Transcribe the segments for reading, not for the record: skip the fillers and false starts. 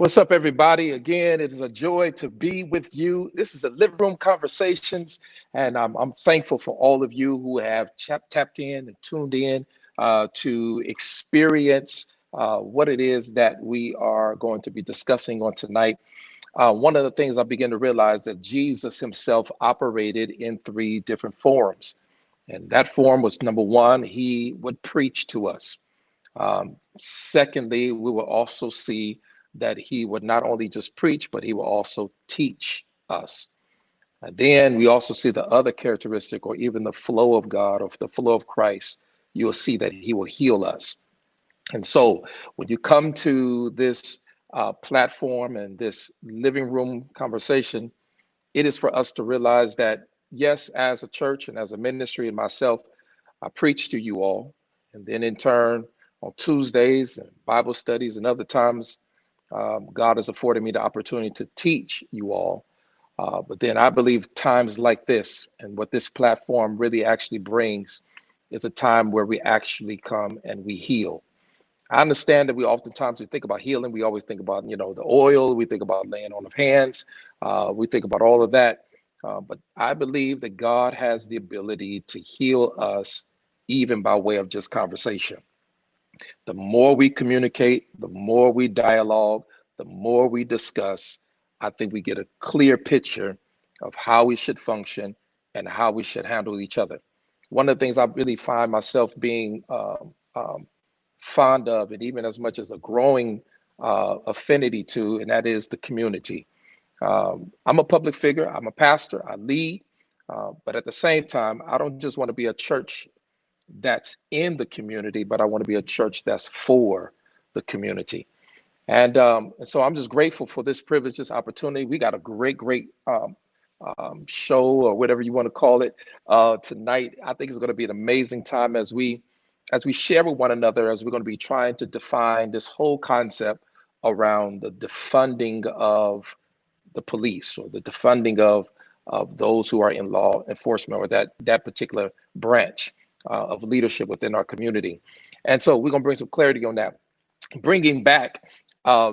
What's up, everybody? Again, it is a joy to be with you. This is the Living Room Conversations, and I'm thankful for all of you who have tapped in and tuned in to experience what it is that we are going to be discussing on tonight. One of the things I begin to realize that Jesus himself operated in three different forms. And that form was number one, he would preach to us. Secondly, we will also see that he would not only just preach, but he will also teach us. And then we also see the other characteristic, or even the flow of God, or the flow of Christ. You will see that he will heal us. And so when you come to this platform and this living room conversation, it is for us to realize that, yes, as a church and as a ministry and myself, I preach to you all. And then in turn, on Tuesdays and Bible studies and other times, God has afforded me the opportunity to teach you all. But then I believe times like this and what this platform really actually brings is a time where we actually come and we heal. I understand that we think about healing. We always think about, the oil. We think about laying on of hands. We think about all of that. But I believe that God has the ability to heal us even by way of just conversation. The more we communicate, the more we dialogue, the more we discuss, I think we get a clear picture of how we should function and how we should handle each other. One of the things I really find myself being fond of, and even as much as a growing affinity to, and that is the community. I'm a public figure, I'm a pastor, I lead, but at the same time, I don't just want to be a church that's in the community, but I want to be a church that's for the community. And so I'm just grateful for this privilege, this opportunity. We got a great show, or whatever you want to call it, tonight. I think it's going to be an amazing time as we share with one another, as we're going to be trying to define this whole concept around the defunding of the police, or the defunding of those who are in law enforcement, or that particular branch of leadership within our community. And so we're going to bring some clarity on that. Bringing back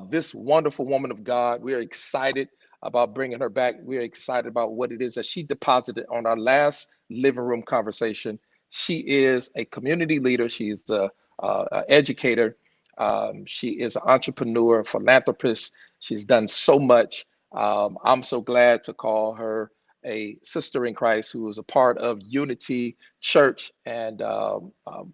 this wonderful woman of God. We're excited about bringing her back. We're excited about what it is that she deposited on our last living room conversation. She is a community leader. She's a educator. She is an entrepreneur, philanthropist. She's done so much. I'm so glad to call her a sister in Christ who is a part of Unity Church, and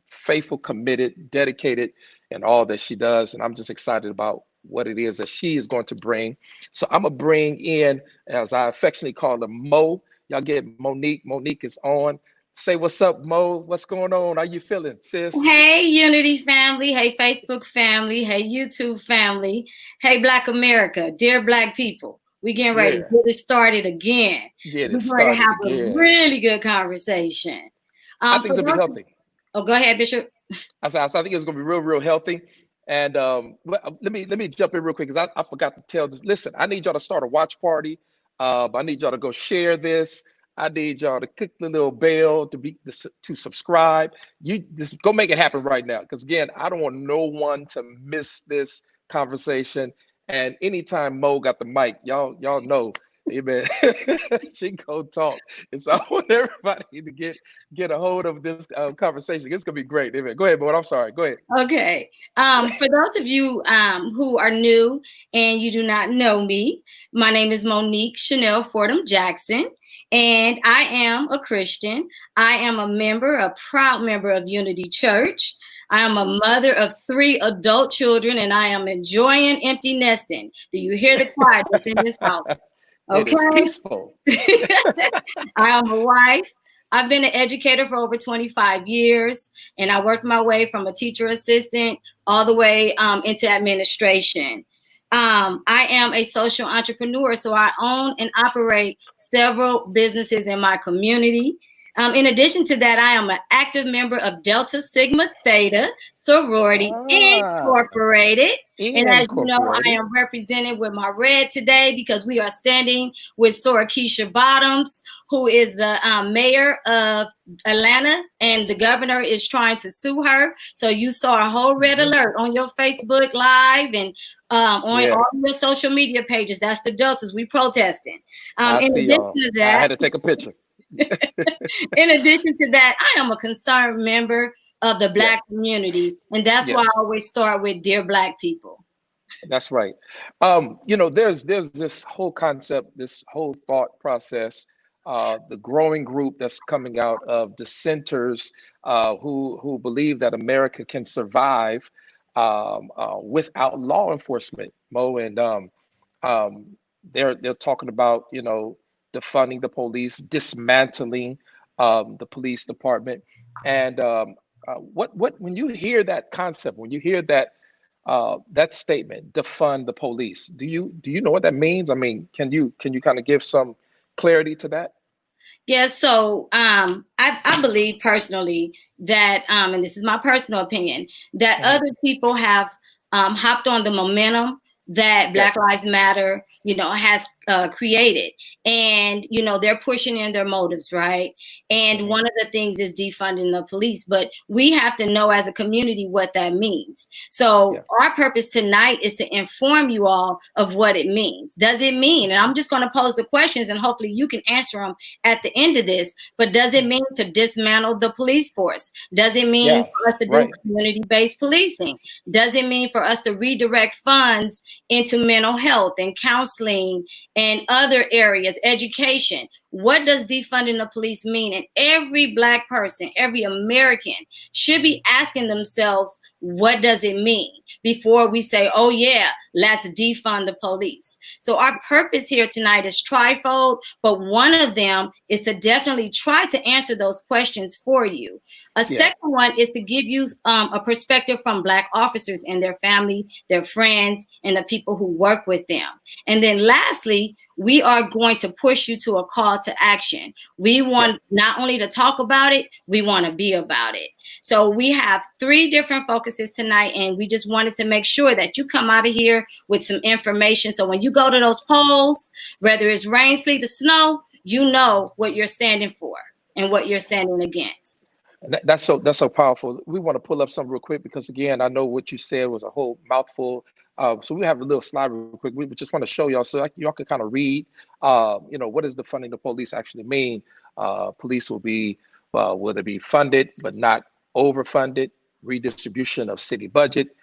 faithful, committed, dedicated in all that she does. And I'm just excited about what it is that she is going to bring. So I'm going to bring in, as I affectionately call her, Mo. Y'all get Monique. Monique is on. Say what's up, Mo. What's going on? How you feeling, sis? Hey, Unity family. Hey, Facebook family. Hey, YouTube family. Hey, Black America. Dear Black people. We getting ready to get it started again. Get We're it going to started have again. a really good conversation. I think it's going to be healthy. Oh, go ahead, Bishop. I think it's going to be real healthy. And let me jump in real quick, because I forgot to tell this. Listen, I need y'all to start a watch party. I need y'all to go share this. I need y'all to click the little bell to subscribe. You just go make it happen right now, because again, I don't want no one to miss this conversation. And anytime Mo got the mic, y'all know, amen, she go talk. And so I want everybody to get a hold of this conversation. It's gonna be great. Amen. Go ahead, Mo. I'm sorry. Go ahead. Okay. For those of you who are new and you do not know me, my name is Monique Chanel Fordham Jackson, and I am a Christian. I am a proud member of Unity Church. I am a mother of 3 adult children, and I am enjoying empty nesting. Do you hear the quietness in this house? Okay. It is peaceful. I am a wife. I've been an educator for over 25 years, and I worked my way from a teacher assistant all the way into administration. I am a social entrepreneur, so I own and operate several businesses in my community. In addition to that, I am an active member of Delta Sigma Theta Sorority Ah, Incorporated. And as you know, I incorporated. am represented with my red today because we are standing with Sora Keisha Bottoms, who is the mayor of Atlanta, and the governor is trying to sue her. So you saw a whole red Mhm. alert on your Facebook Live and on Yeah, all your social media pages. That's the Deltas we protesting. I In see addition y'all. to I that, had to take a picture. in addition to that, I am a concerned member of the Yeah, Black community, and that's why I yes, always start with "Dear Black people." that's right. There's this whole concept, this whole thought process, the growing group that's coming out of dissenters who believe that America can survive without law enforcement. Mo, and um, they're talking about defunding the police, dismantling the police department, and what when you hear that concept, when you hear that statement, defund the police, do you know what that means? I mean, can you kind of give some clarity to that? Yeah, so I believe personally that, and this is my personal opinion, that Hmm. other people have hopped on the momentum that Yeah. Black Lives Matter, has created, and they're pushing in their motives, right? And Hmm. one of the things is defunding the police, but we have to know as a community what that means. So Yeah. our purpose tonight is to inform you all of what it means. Does it mean? And I'm just going to pose the questions, and hopefully you can answer them at the end of this, but does it mean to dismantle the police force? Does it mean Yeah. for us to do Right. community-based policing? Does it mean for us to redirect funds into mental health and counseling and other areas, education? What does defunding the police mean? And every Black person, every American should be asking themselves, what does it mean, before we say, oh yeah, let's defund the police. So our purpose here tonight is trifold, but one of them is to definitely try to answer those questions for you. A Yeah. second one is to give you a perspective from Black officers and their family, their friends, and the people who work with them. And then lastly, we are going to push you to a call to action. We Yeah. want not only to talk about it, we want to be about it. So we have 3 different focuses tonight, and we just wanted to make sure that you come out of here with some information. So when you go to those polls, whether it's rain, sleet, or snow, you know what you're standing for and what you're standing against. That's so powerful. We want to pull up something real quick because again, I know what you said was a whole mouthful. So we have a little slide real quick. We just want to show y'all so y'all can kind of read. What does defunding the police actually mean? Police will they be funded but not overfunded? Redistribution of city budget.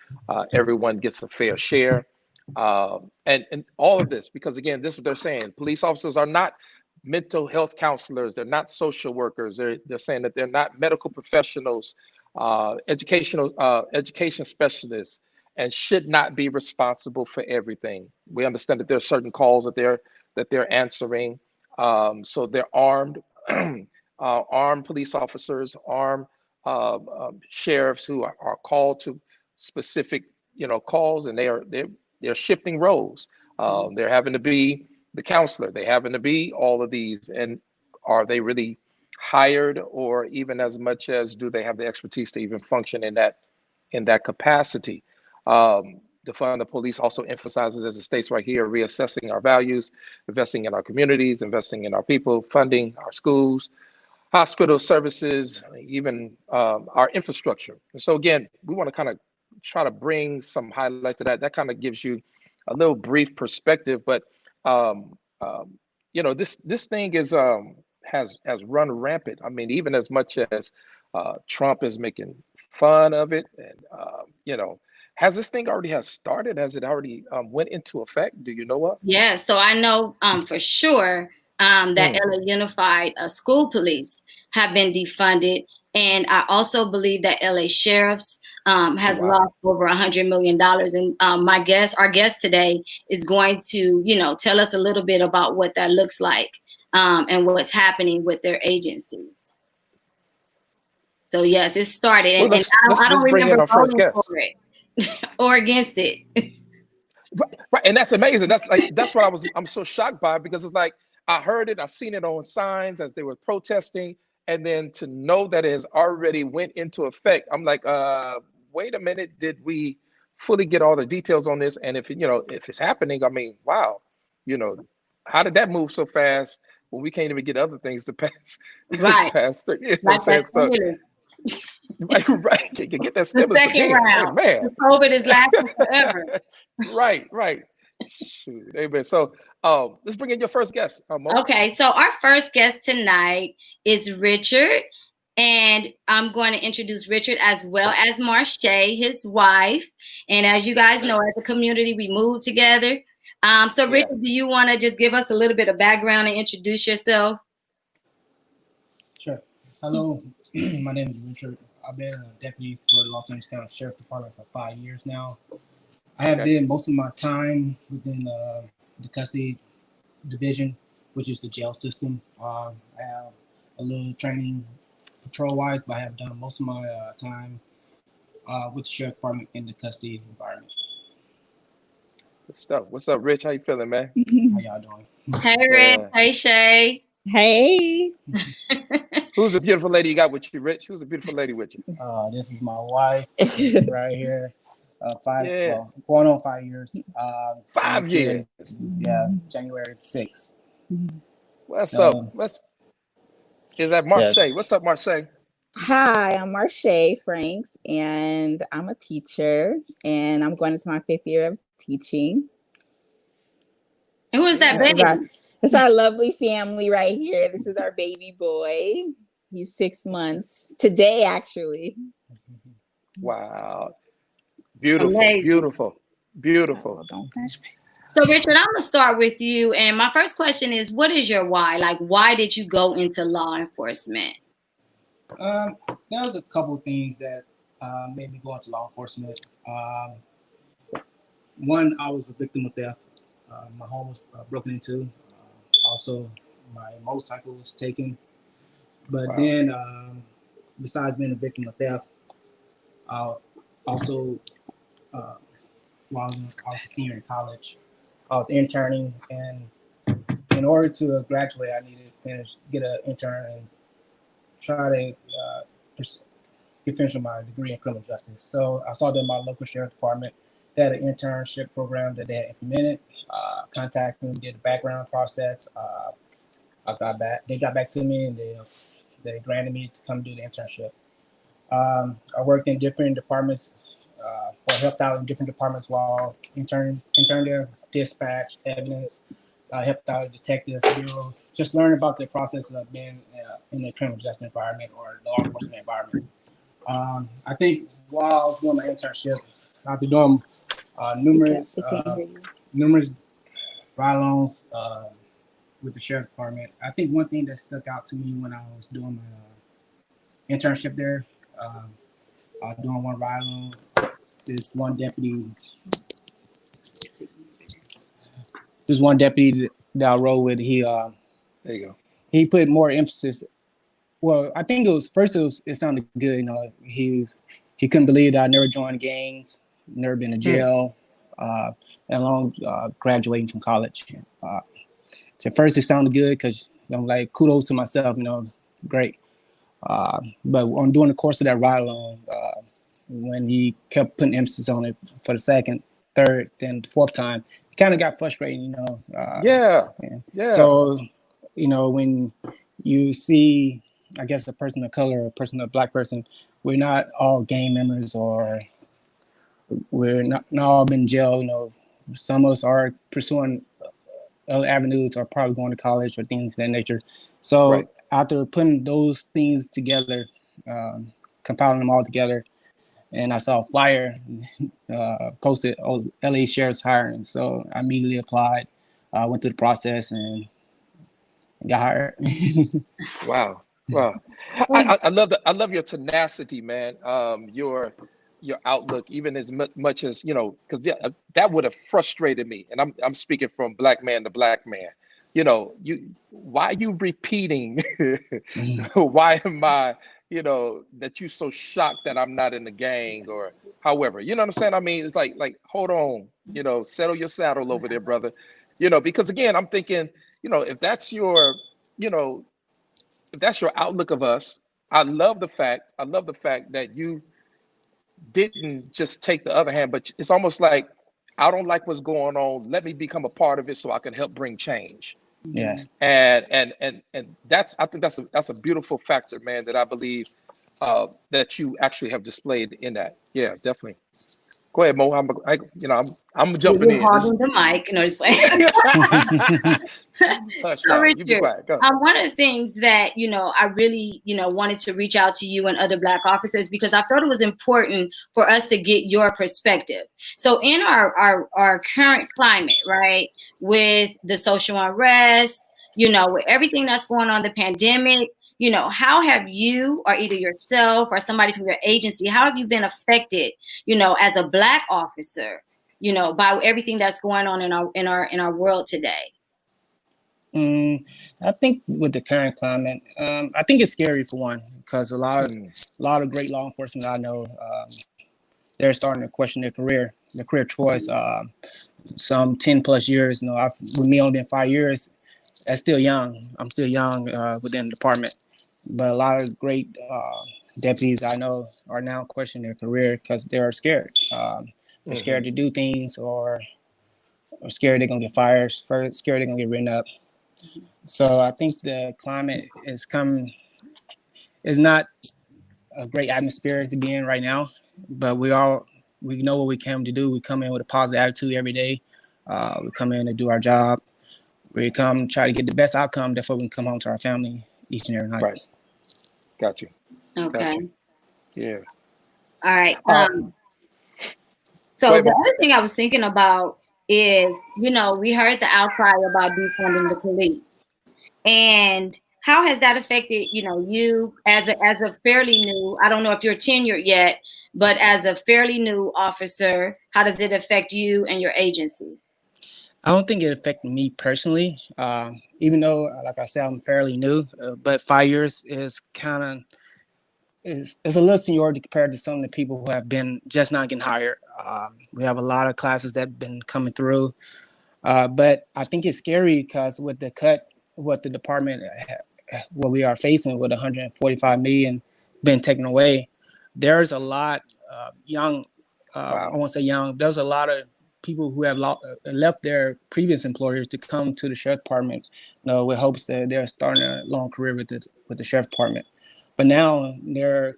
Everyone gets a fair share. And all of this because again, this is what they're saying. Police officers are not mental health counselors. They're not social workers. They're saying that they're not medical professionals, education specialists, and should not be responsible for everything. We understand that there are certain calls that they're answering. So they're armed, armed police officers, armed sheriffs who are called to specific calls, and they're shifting roles. They're having to be the counselor. They happen to be all of these. And are they really hired, or even as much as do they have the expertise to even function in that capacity? Defund the police also emphasizes, as it states right here, reassessing our values, investing in our communities, investing in our people, funding our schools, hospital services, even our infrastructure. And so again, we want to kind of try to bring some highlight to that. That kind of gives you a little brief perspective, but um, this thing has run rampant. I mean, even as much as Trump is making fun of it, and has this thing already has started? Has it already went into effect? Do you know what? Yeah, so I know for sure that Mm, LA Unified School Police have been defunded, and I also believe that LA Sheriffs has wow. lost over $100 million. And our guest today, is going to tell us a little bit about what that looks like and what's happening with their agencies. So yes, it started, Well, and let's I let's don't let's bring in remember our first voting for guest. it or against it. Right, right, and that's amazing. That's what I'm so shocked by because it's like I heard it, I seen it on signs as they were protesting, And then to know that it has already went into effect, I'm like, wait a minute, did we fully get all the details on this? And if if it's happening, I mean, wow, you know, how did that move so fast when we can't even get other things to pass? Right. Pass, you know what I'm Like saying? that So stimulus. right, can get that The stimulus second again. round. Amen. The COVID is lasting forever. Right. Shoot, amen. So let's bring in your first guest, Mo. Okay, so our first guest tonight is Richard. And I'm going to introduce Richard as well as Marche, his wife. And as you guys know, as a community, we moved together. So Yeah. Richard, do you want to just give us a little bit of background and introduce yourself? Sure. Hello, my name is Richard. I've been a deputy for the Los Angeles County Sheriff's Department for 5 years now. I have been most of my time within the custody division, which is the jail system. I have a little training patrol-wise, but I have done most of my time with the Sheriff's Department in the custody environment. Good stuff. What's up, Rich? How you feeling, man? How y'all doing? Hey, Rich. Hey, Shay. Hey. Who's the beautiful lady you got with you, Rich? Who's the beautiful lady with you? This is my wife right here. Going on 5 years. 5 years. Yeah, January 6th. What's up? Is that Marche? Yes. What's up, Marche? Hi, I'm Marche Franks, and I'm a teacher, and I'm going into my 5th year of teaching. Who is that baby? It's our lovely family right here. This is our baby boy. He's 6 months today, actually. Wow. Beautiful, Amazing. beautiful. Oh, don't touch me. So, Richard, I'm going to start with you. And my first question is, what is your why? Like, why did you go into law enforcement? There was a couple of things that made me go into law enforcement. One, I was a victim of theft. My home was broken into. Also, my motorcycle was taken. But then, besides being a victim of theft, also, while I was a senior in college, I was interning, and in order to graduate, I needed to get an intern and try to finish my degree in criminal justice. So I saw that my local sheriff department, they had an internship program that they had implemented. Contacted me, did the background process. They got back to me, and they granted me to come do the internship. I worked in different departments, or helped out in different departments while interned there, dispatch, evidence, helped out a detective bureau, just learn about the process of being in the criminal justice environment or law enforcement environment. I think while I was doing my internship, after doing numerous ride-alongs with the sheriff department, I think one thing that stuck out to me when I was doing my internship there, doing one ride-along, this one deputy that I rode with, there you go. He put more emphasis. Well, I think it sounded good. You know, he couldn't believe that I never joined gangs, never been to jail, and along graduating from college. At first it sounded good because I'm like, kudos to myself, you know, great. But on during the course of that ride along, when he kept putting emphasis on it for the second, third, then the fourth time, it kind of got frustrating, you know. Yeah. So, you know, when you see, I guess, a person of color, a black person, we're not all gang members, or we're not all been in jail. You know, some of us are pursuing other avenues, or probably going to college or things of that nature. So after putting those things together, compiling them all together, and I saw a flyer posted, LA Sheriff's hiring. So I immediately applied, went through the process, and got hired. Wow. I love your tenacity, man. Your outlook, even as much as, you know, because that would have frustrated me. And I'm speaking from black man to black man. You know, why are you repeating? Why am I, you know, that you so shocked that I'm not in the gang, or however, you know what I'm saying? I mean, it's like, hold on, you know, settle your saddle over there, brother. You know, because again, I'm thinking, you know, if that's your, you know, if that's your outlook of us, I love the fact that you didn't just take the other hand, but it's almost like, I don't like what's going on. Let me become a part of it so I can help bring change. Yes. And that's, I think that's a beautiful factor, man, that I believe that you actually have displayed in that. Yeah, definitely. Go ahead, Mo. I'm jumping You're in. holding the mic. No, just like. Hush, So, y'all. You be Richard, quiet. Go. one of the things that, I really, wanted to reach out to you and other Black officers, because I thought it was important for us to get your perspective. So in our current climate, right, with the social unrest, with everything that's going on, the pandemic, how have you, or either yourself or somebody from your agency, how have you been affected, as a Black officer, by everything that's going on in our world today? I think with the current climate, I think it's scary for one, because a lot of great law enforcement I know, they're starting to question their career choice. Some 10 plus years, with me only been 5 years, that's still young. I'm still young within the department, but a lot of great deputies I know are now questioning their career because they're scared. They're scared to do things, or scared they're gonna get fired, scared they're gonna get written up. So I think the climate is not a great atmosphere to be in right now, but we know what we came to do. We come in with a positive attitude every day. We come in to do our job. We come try to get the best outcome before we can come home to our family each and every night. Right. Got you. Okay. Got you. Yeah. All right. So the other thing I was thinking about is, we heard the outcry about defunding the police, and how has that affected, you as a fairly new, I don't know if you're tenured yet, but as a fairly new officer, how does it affect you and your agency? I don't think it affected me personally, even though, like I said, I'm fairly new, but 5 years is kind of, it's a little seniority compared to some of the people who have been just not getting hired. We have a lot of classes that have been coming through, but I think it's scary because with the cut, what the department, what we are facing with 145 million being taken away, there's a lot of young, I won't say young, there's a lot of people who have left their previous employers to come to the sheriff department, with hopes that they're starting a long career with the sheriff department. But now their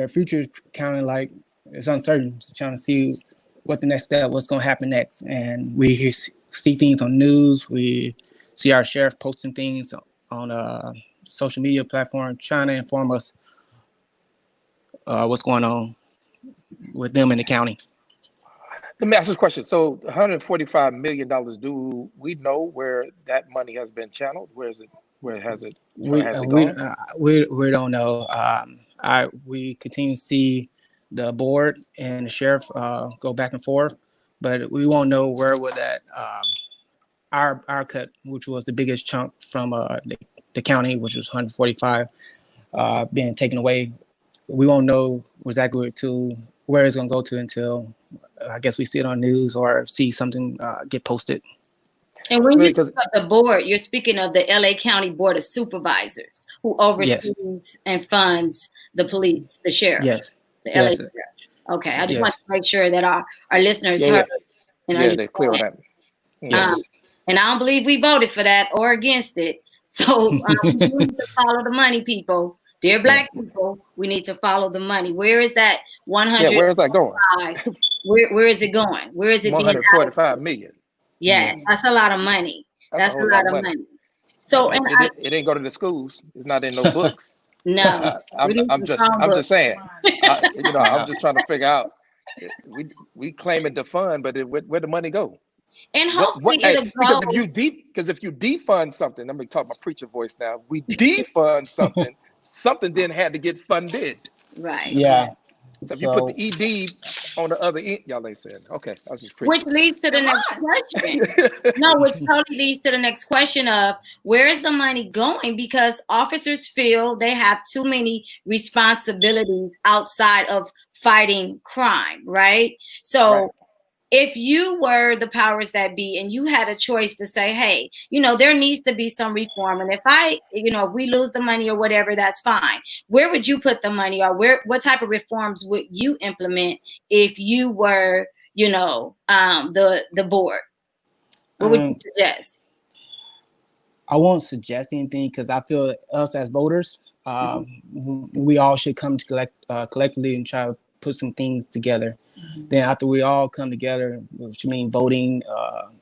future is kind of like, it's uncertain, just trying to see what the next step, what's going to happen next. And we see things on news. We see our sheriff posting things on social media platform, trying to inform us what's going on with them in the county. Let me ask this question. So $145 million, do we know where that money has been channeled? Where has it gone? We don't know. We continue to see the board and the sheriff go back and forth, but we won't know where would that our cut, which was the biggest chunk from the county, which was 145, being taken away. We won't know exactly where it's going to go to until I guess we see it on news or see something get posted. And when you speak of the board, you're speaking of the LA County Board of Supervisors, who oversees and funds the police, the sheriff. Yes. The LA sheriff. Okay, I just want to make sure that our listeners heard. They're clear on that. Yes. And I don't believe we voted for that or against it. So we need to follow the money, people. Dear Black people, we need to follow the money. Where is that 100? Yeah, where is that going? Where is it going? Where is it being 145 million. Yeah, that's a lot of money. That's a lot of money. So it ain't go to the schools. It's not in no books. No, I'm just saying. I'm just trying to figure out. We claim it to fund, but where the money go? And hopefully it'll go. Because if you defund something, let me talk my preacher voice now. We defund something. Something then had to get funded. Right. Yeah. So if you put the ED on the other end, y'all ain't saying. Okay, I was just preaching. Which leads to the next question. No, which totally leads to the next question of where is the money going? Because officers feel they have too many responsibilities outside of fighting crime, right? So if you were the powers that be and you had a choice to say, hey, there needs to be some reform. And if we lose the money or whatever, that's fine. Where would you put the money, or what type of reforms would you implement if you were, the board? What would you suggest? I won't suggest anything because I feel us as voters, we all should come to collectively and try to put some things together. Then after we all come together, which means voting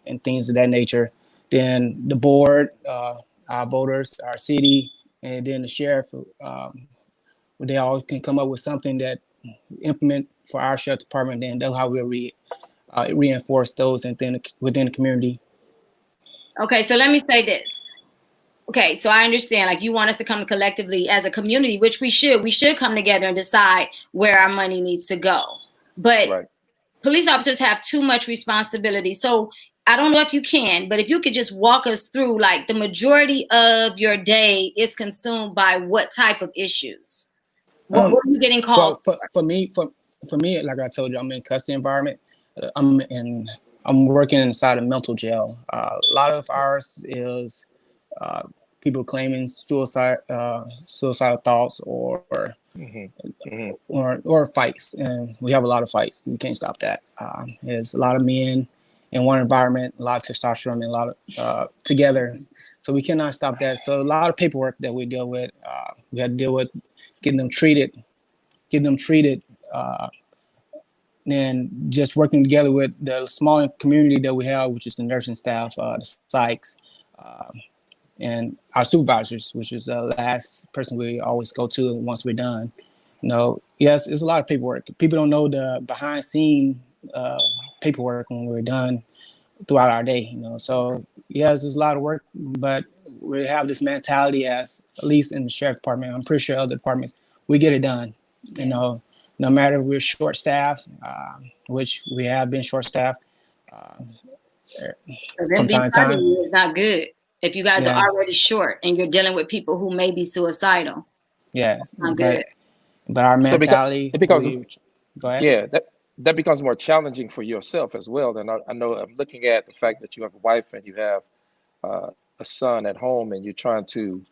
and things of that nature, then the board, our voters, our city, and then the sheriff, they all can come up with something that implement for our sheriff department. Then that's how we'll reinforce those and then within the community. Okay, so let me say this. Okay, so I understand, like, you want us to come collectively as a community, which we should. We should come together and decide where our money needs to go. But police officers have too much responsibility. So I don't know if you can, but if you could just walk us through, like, the majority of your day is consumed by what type of issues? What are you getting calls for me, like I told you, I'm in custody environment. I'm working inside a mental jail. A lot of ours is people claiming suicidal thoughts or fights, and we have a lot of fights. We can't stop that. There's a lot of men in one environment, a lot of testosterone, and a lot of together, so we cannot stop that. So a lot of paperwork that we deal with. We have to deal with getting them treated, and just working together with the small community that we have, which is the nursing staff, the psychs, and our supervisors, which is the last person we always go to once we're done. Yes, it's a lot of paperwork. People don't know the behind scene paperwork when we're done throughout our day. So yes, there's a lot of work, but we have this mentality, as at least in the sheriff's department. I'm pretty sure other departments, we get it done. No matter if we're short staffed, which we have been short staffed from time to time. It's not good if you guys are already short and you're dealing with people who may be suicidal. Yes, not good. But our mentality, it becomes, go ahead. Yeah, that becomes more challenging for yourself as well. And I know I'm looking at the fact that you have a wife and you have a son at home, and you're trying to,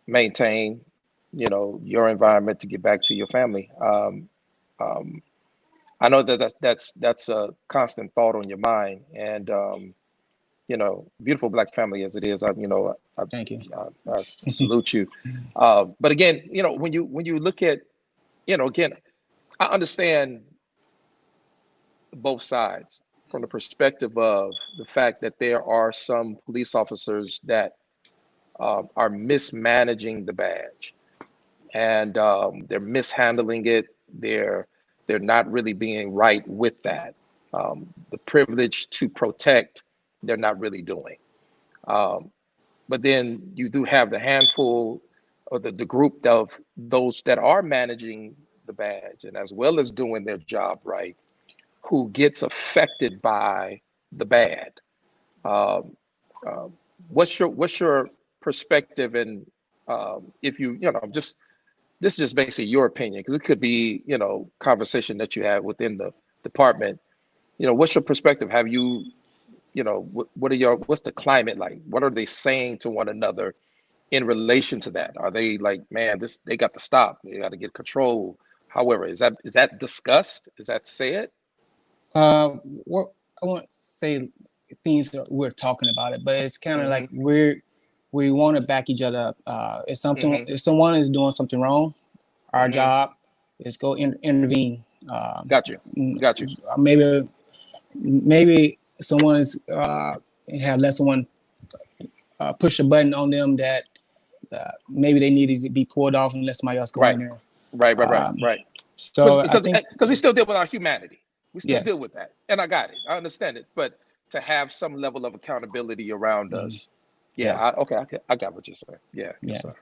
maintain, your environment to get back to your family. I know that's a constant thought on your mind, and beautiful Black family as it is. Thank you. I salute you. But again, when you look at, again, I understand both sides from the perspective of the fact that there are some police officers that are mismanaging the badge, and they're mishandling it. They're not really being right with that. The privilege to protect, they're not really doing. But then you do have the handful, or the group of those that are managing the badge and as well as doing their job right, who gets affected by the bad. What's your perspective? And if this is just basically your opinion, because it could be, conversation that you have within the department. What's your perspective? Have you, what's the climate like? What are they saying to one another in relation to that? Are they like, man, they got to stop, they got to get control? However, is that discussed? Is that said? I won't say things that we're talking about it, but it's kind of like we want to back each other up. If someone is doing something wrong, our job is go intervene. Got you. Maybe someone is let someone push a button on them that maybe they needed to be pulled off and let somebody else go in there. Right. So because we still deal with our humanity. We still deal with that, and I got it. I understand it, but to have some level of accountability around us. Yeah. Yes. I got what you're saying. Yeah. Yes, sir.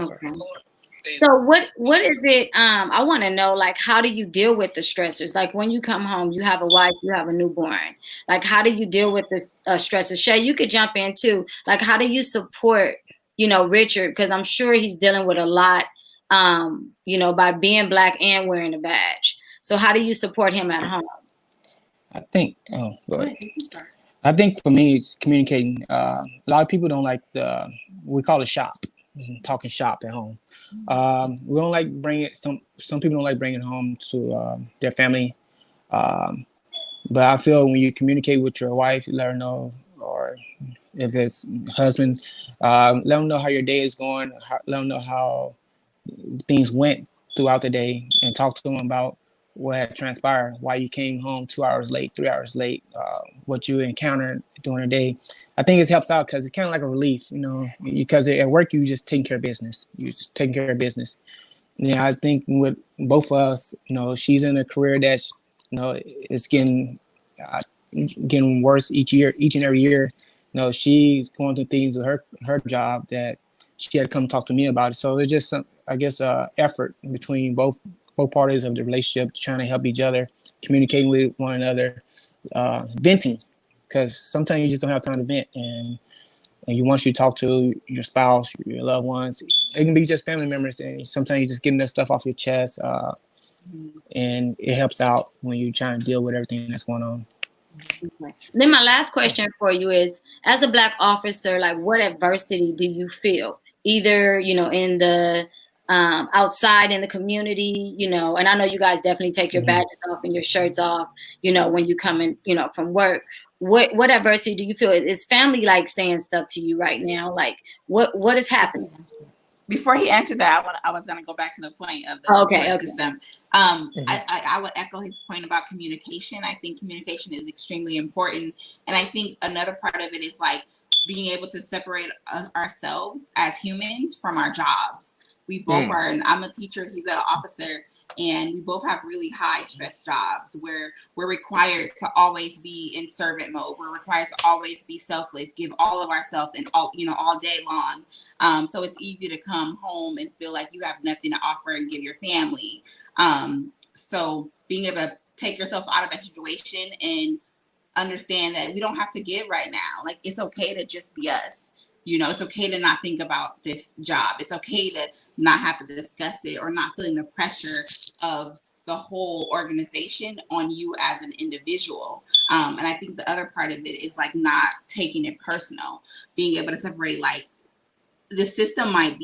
Okay. So what is it? I want to know, like, how do you deal with the stressors? Like, when you come home, you have a wife, you have a newborn. Like, how do you deal with the stressors? Shay, you could jump in too. Like, how do you support, Richard? Because I'm sure he's dealing with a lot, by being Black and wearing a badge. So how do you support him at home? I think. Oh, go ahead. I think for me, it's communicating. A lot of people don't like we call it shop, talking shop at home. We don't like bringing it. Some people don't like bringing it home to their family. But I feel when you communicate with your wife, you let her know, or if it's husband, let them know how your day is going. Let them know how things went throughout the day, and talk to them about what had transpired, why you came home 2 hours late, 3 hours late, what you encountered during the day. I think it helps out because it's kind of like a relief, because at work you just taking care of business. You just taking care of business. Yeah, I think with both of us, she's in a career that's, it's getting worse each and every year. She's going through things with her job that she had to come talk to me about it. So it's just I guess effort between both parties of the relationship, trying to help each other, communicating with one another, venting, because sometimes you just don't have time to vent, and you want you to talk to your spouse, your loved ones. It can be just family members, and sometimes you're just getting that stuff off your chest, and it helps out when you're trying to deal with everything that's going on. Okay. Then my last question for you is, as a Black officer, like what adversity do you feel? Either, in the outside in the community, and I know you guys definitely take your badges off and your shirts off, when you come in, from work. What adversity do you feel? Is family like saying stuff to you right now? Like what is happening? Before he answered that, I was going to go back to the point of the support system. I would echo his point about communication. I think communication is extremely important. And I think another part of it is like being able to separate ourselves as humans from our jobs. We both are, and I'm a teacher, he's an officer, and we both have really high stress jobs where we're required to always be in servant mode. We're required to always be selfless, give all of ourselves and all day long. So it's easy to come home and feel like you have nothing to offer and give your family. So being able to take yourself out of that situation and understand that we don't have to give right now. Like, it's okay to just be us. It's okay to not think about this job. It's okay to not have to discuss it or not feeling the pressure of the whole organization on you as an individual. And I think the other part of it is like not taking it personal, being able to separate, like, the system might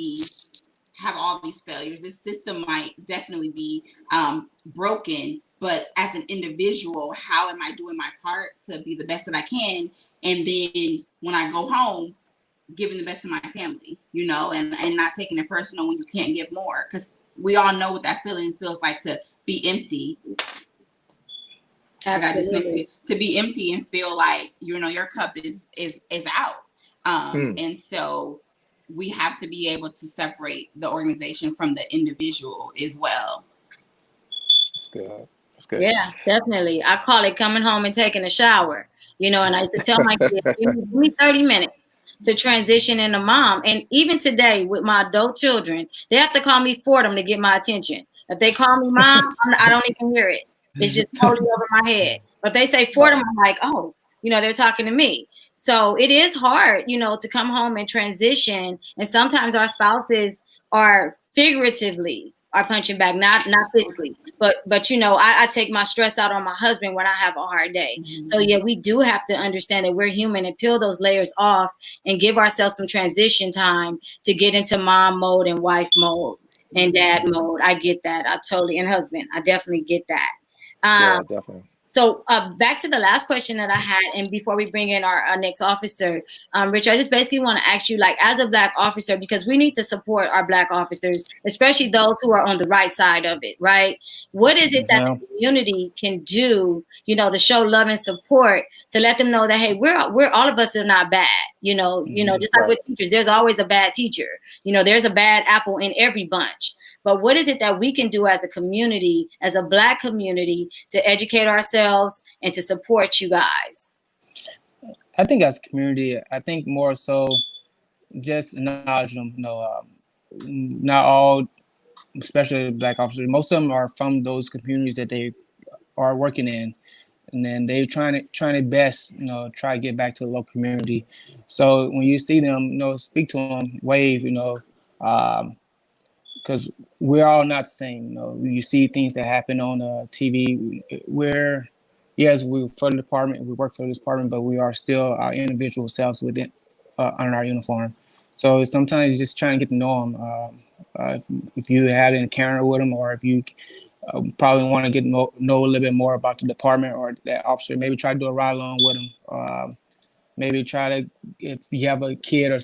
have all these failures. This system might definitely be broken, but as an individual, how am I doing my part to be the best that I can? And then when I go home, giving the best to my family, and not taking it personal when you can't give more, because we all know what that feeling feels like, to be empty. Absolutely. To be empty and feel like your cup is out. And so we have to be able to separate the organization from the individual as well. That's good. That's good. Yeah, definitely. I call it coming home and taking a shower. And I used to tell my kids, give me 30 minutes to transition into mom. And even today with my adult children, they have to call me Fordham to get my attention. If they call me mom, I don't even hear it. It's just totally over my head. But if they say Fordham, I'm like, oh, they're talking to me. So it is hard, to come home and transition. And sometimes our spouses are figuratively are punching back, not physically, but I take my stress out on my husband when I have a hard day. So yeah, we do have to understand that we're human and peel those layers off and give ourselves some transition time to get into mom mode and wife mode and dad mode. I get that. I totally, and husband, I definitely get that. Yeah, definitely. So back to the last question that I had, and before we bring in our next officer, Richard, I just basically want to ask you, like, as a Black officer, because we need to support our Black officers, especially those who are on the right side of it, right? What is it that the community can do, to show love and support, to let them know that, hey, we're all of us are not bad, just like with teachers, there's always a bad teacher, there's a bad apple in every bunch. But what is it that we can do as a community, as a Black community, to educate ourselves and to support you guys? I think as a community, I think more so just acknowledge them. Not all, especially Black officers, most of them are from those communities that they are working in. And then they're trying their best, try to get back to the local community. So when you see them, speak to them, wave, because we're all not the same. You see things that happen on TV. We're yes, we for the department, we work for the department, but we are still our individual selves within under our uniform. So sometimes you're just trying to get to know them. If you had an encounter with them, or if you probably want to get know a little bit more about the department or that officer, maybe try to do a ride along with them. Maybe try to, if you have a kid or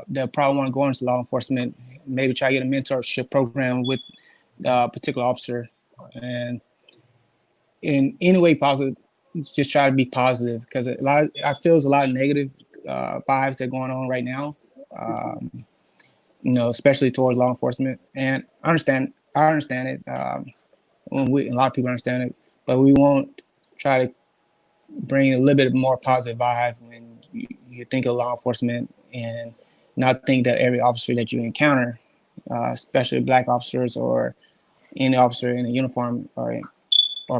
that probably want to go into law enforcement, maybe try to get a mentorship program with a particular officer. And in any way possible, just try to be positive, because I feel there's a lot of negative vibes that are going on right now, especially towards law enforcement. And I understand it. A lot of people understand it, but we won't try to bring a little bit more positive vibe when you think of law enforcement, and not think that every officer that you encounter, especially black officers or any officer in a uniform, or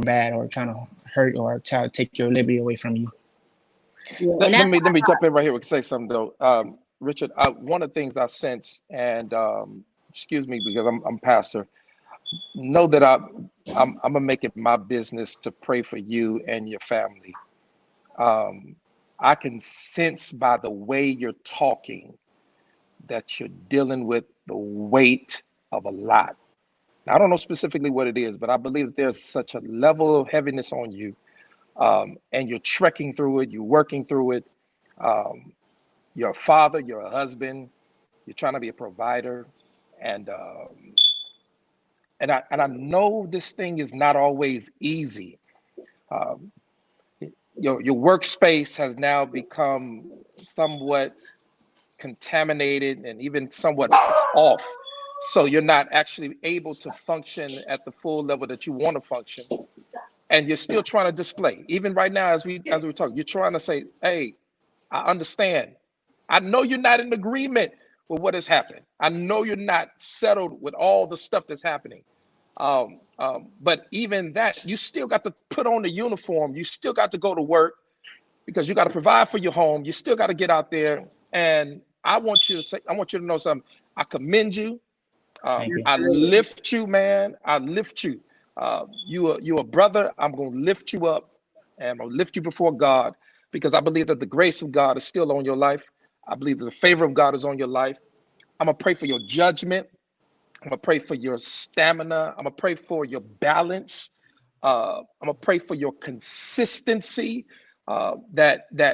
bad, or trying to hurt or try to take your liberty away from you. Yeah, let me jump in right here and say something though. Richard, one of the things I sense, and excuse me because I'm pastor, know that I'm gonna make it my business to pray for you and your family. I can sense by the way you're talking that you're dealing with the weight of a lot. I don't know specifically what it is, but I believe that there's such a level of heaviness on you, and you're trekking through it, you're working through it. You're a father, you're a husband, you're trying to be a provider, and I know this thing is not always easy. Your workspace has now become somewhat contaminated and even somewhat off. So you're not actually able to function at the full level that you want to function. And you're still trying to display. Even right now, as we talk, you're trying to say, hey, I understand. I know you're not in agreement with what has happened. I know you're not settled with all the stuff that's happening. But even that, you still got to put on the uniform. You still got to go to work, because you got to provide for your home. You still got to get out there. And I want you to know something. I commend you. I lift you, man. I lift you. You're a brother. I'm going to lift you up, and I'm going to lift you before God, because I believe that the grace of God is still on your life. I believe that the favor of God is on your life. I'm going to pray for your judgment. I'm going to pray for your stamina. I'm going to pray for your balance. I'm going to pray for your consistency. That I'm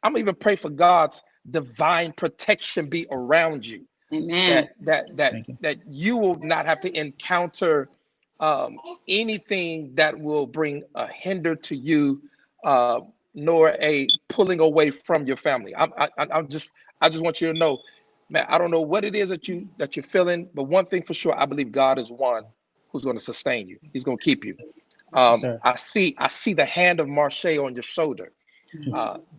going to even pray for God's divine protection be around you. Amen. That you will not have to encounter anything that will bring a hinder to you, nor a pulling away from your family. I just want you to know, man, I don't know what it is that you're feeling, but one thing for sure, I believe God is one who's going to sustain you. He's going to keep you. I see the hand of Marche on your shoulder.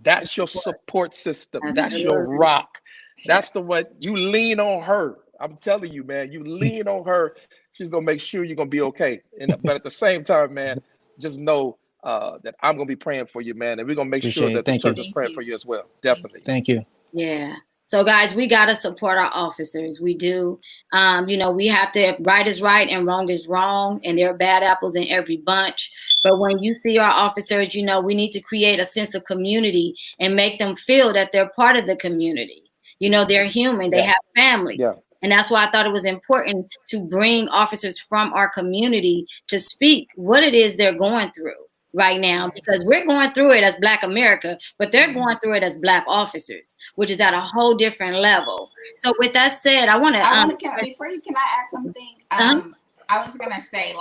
That's your support system. That's your rock. That's the one you lean on her. I'm telling you, man, you lean on her. She's going to make sure you're going to be okay. But at the same time, man, just know that I'm going to be praying for you, man. And we're going to make sure that the church is praying for you as well. Definitely. Thank you. Yeah. So guys, we got to support our officers. We do. We have to, right is right and wrong is wrong. And there are bad apples in every bunch. But when you see our officers, we need to create a sense of community and make them feel that they're part of the community. They're human. They have families. Yeah. And that's why I thought it was important to bring officers from our community to speak what it is they're going through right now, because we're going through it as Black America, but they're going through it as Black officers, which is at a whole different level. So with that said, I want to can I add something? I was gonna say,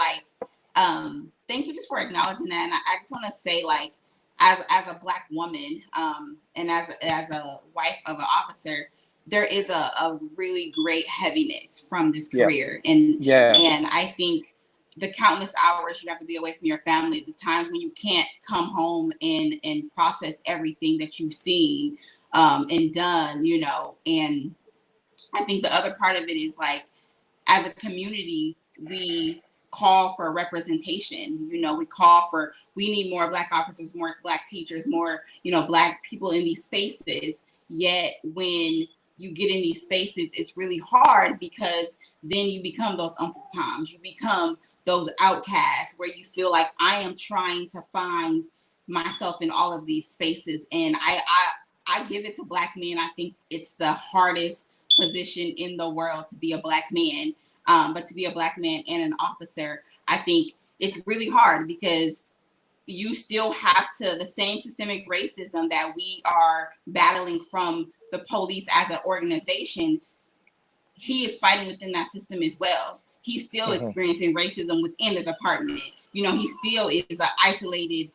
thank you just for acknowledging that. And I just want to say, as a Black woman, and as a wife of an officer, there is a really great heaviness from this career. And I think the countless hours you have to be away from your family, the times when you can't come home and process everything that you've seen and done, and I think the other part of it is, as a community, we call for representation. We need more Black officers, more Black teachers, more, Black people in these spaces. Yet when you get in these spaces, it's really hard because then you become those Uncle Toms. You become those outcasts where you feel like I am trying to find myself in all of these spaces. And I give it to Black men. I think it's the hardest position in the world to be a Black man. But to be a Black man and an officer, I think it's really hard because you still have the same systemic racism that we are battling from the police as an organization. He is fighting within that system as well. He's still experiencing racism within the department. You know, he still is an isolated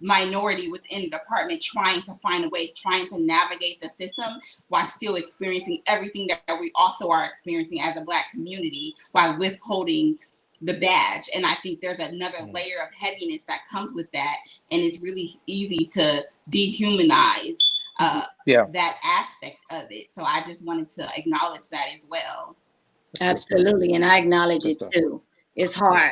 minority within the department trying to find a way, trying to navigate the system while still experiencing everything that we also are experiencing as a Black community by withholding the badge. And I think there's another layer of heaviness that comes with that. And it's really easy to dehumanize that aspect of it. So I just wanted to acknowledge that as well. Absolutely. And I acknowledge it too. It's hard.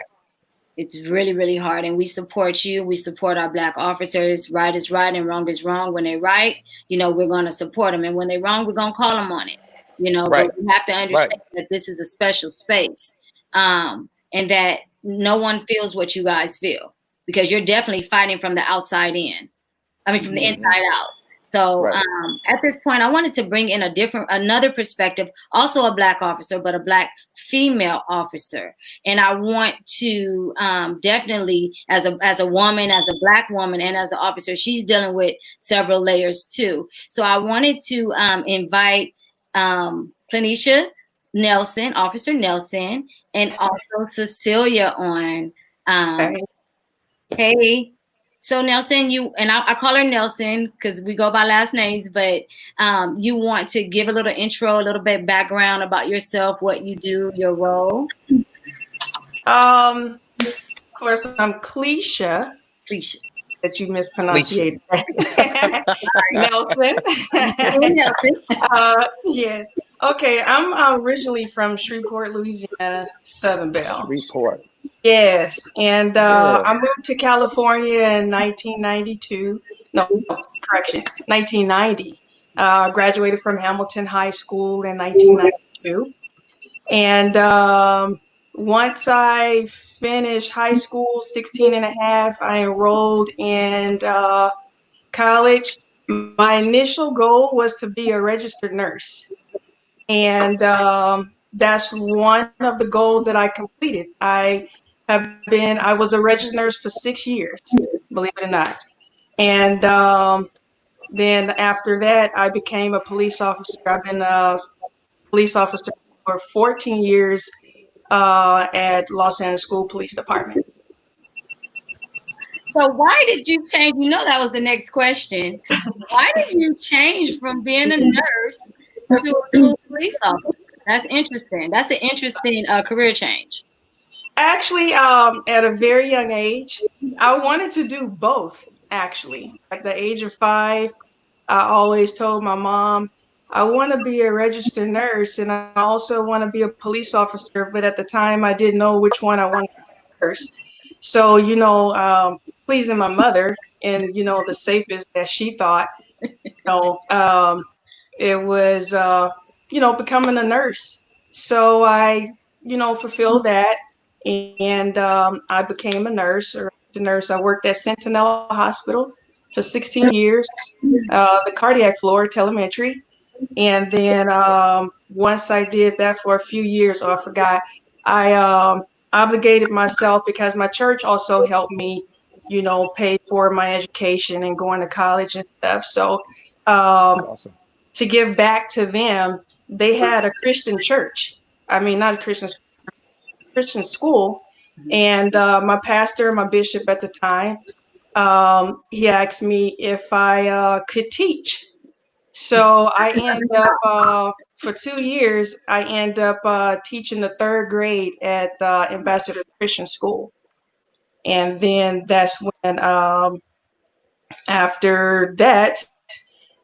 It's really, really hard. And we support you. We support our Black officers. Right is right and wrong is wrong. When they're right, you know, we're going to support them. And when they're wrong, we're going to call them on it. You know, but we have to understand that this is a special space. And that no one feels what you guys feel, because you're definitely fighting from the outside in. I mean, from the inside out. So at this point, I wanted to bring in another perspective, also a Black officer, but a Black female officer. And I want to definitely, as a woman, as a Black woman, and as an officer, she's dealing with several layers too. So I wanted to invite Clenisha Nelson, Officer Nelson, and also Cecilia on. Hey. So Nelson, I call her Nelson because we go by last names, but you want to give a little intro, a little bit background about yourself, what you do, your role? Of course, I'm Cleisha. That you mispronunciated. Nelson. Yes. Okay, I'm originally from Shreveport, Louisiana, Southern Belle. Shreveport. Yes, and I moved to California in 1992. No, correction, 1990. Graduated from Hamilton High School in 1992. And once I finished high school, 16 and a half, I enrolled in college. My initial goal was to be a registered nurse. And that's one of the goals that I completed. I was a registered nurse for 6 years, believe it or not. And then after that, I became a police officer. I've been a police officer for 14 years at Los Angeles School Police Department. So why did you change? You know, that was the next question. Why did you change from being a nurse to a police officer? That's interesting. That's an interesting career change. Actually, at a very young age, I wanted to do both, actually. At the age of 5, I always told my mom, I want to be a registered nurse and I also want to be a police officer. But at the time, I didn't know which one I wanted to be first. So, you know, pleasing my mother and, you know, the safest that she thought, you know, it was, you know, becoming a nurse. So I, you know, fulfilled that. And I became a nurse. I worked at Sentinel Hospital for 16 years, the cardiac floor, telemetry. And then once I did that for a few years, I forgot, I obligated myself because my church also helped me, you know, pay for my education and going to college and stuff. So awesome. To give back to them, they had a Christian church. I mean, not a Christian school. And my pastor, my bishop at the time, he asked me if I could teach. So I ended up, for 2 years, I ended up teaching the 3rd grade at Ambassador Christian School. And then that's when, after that,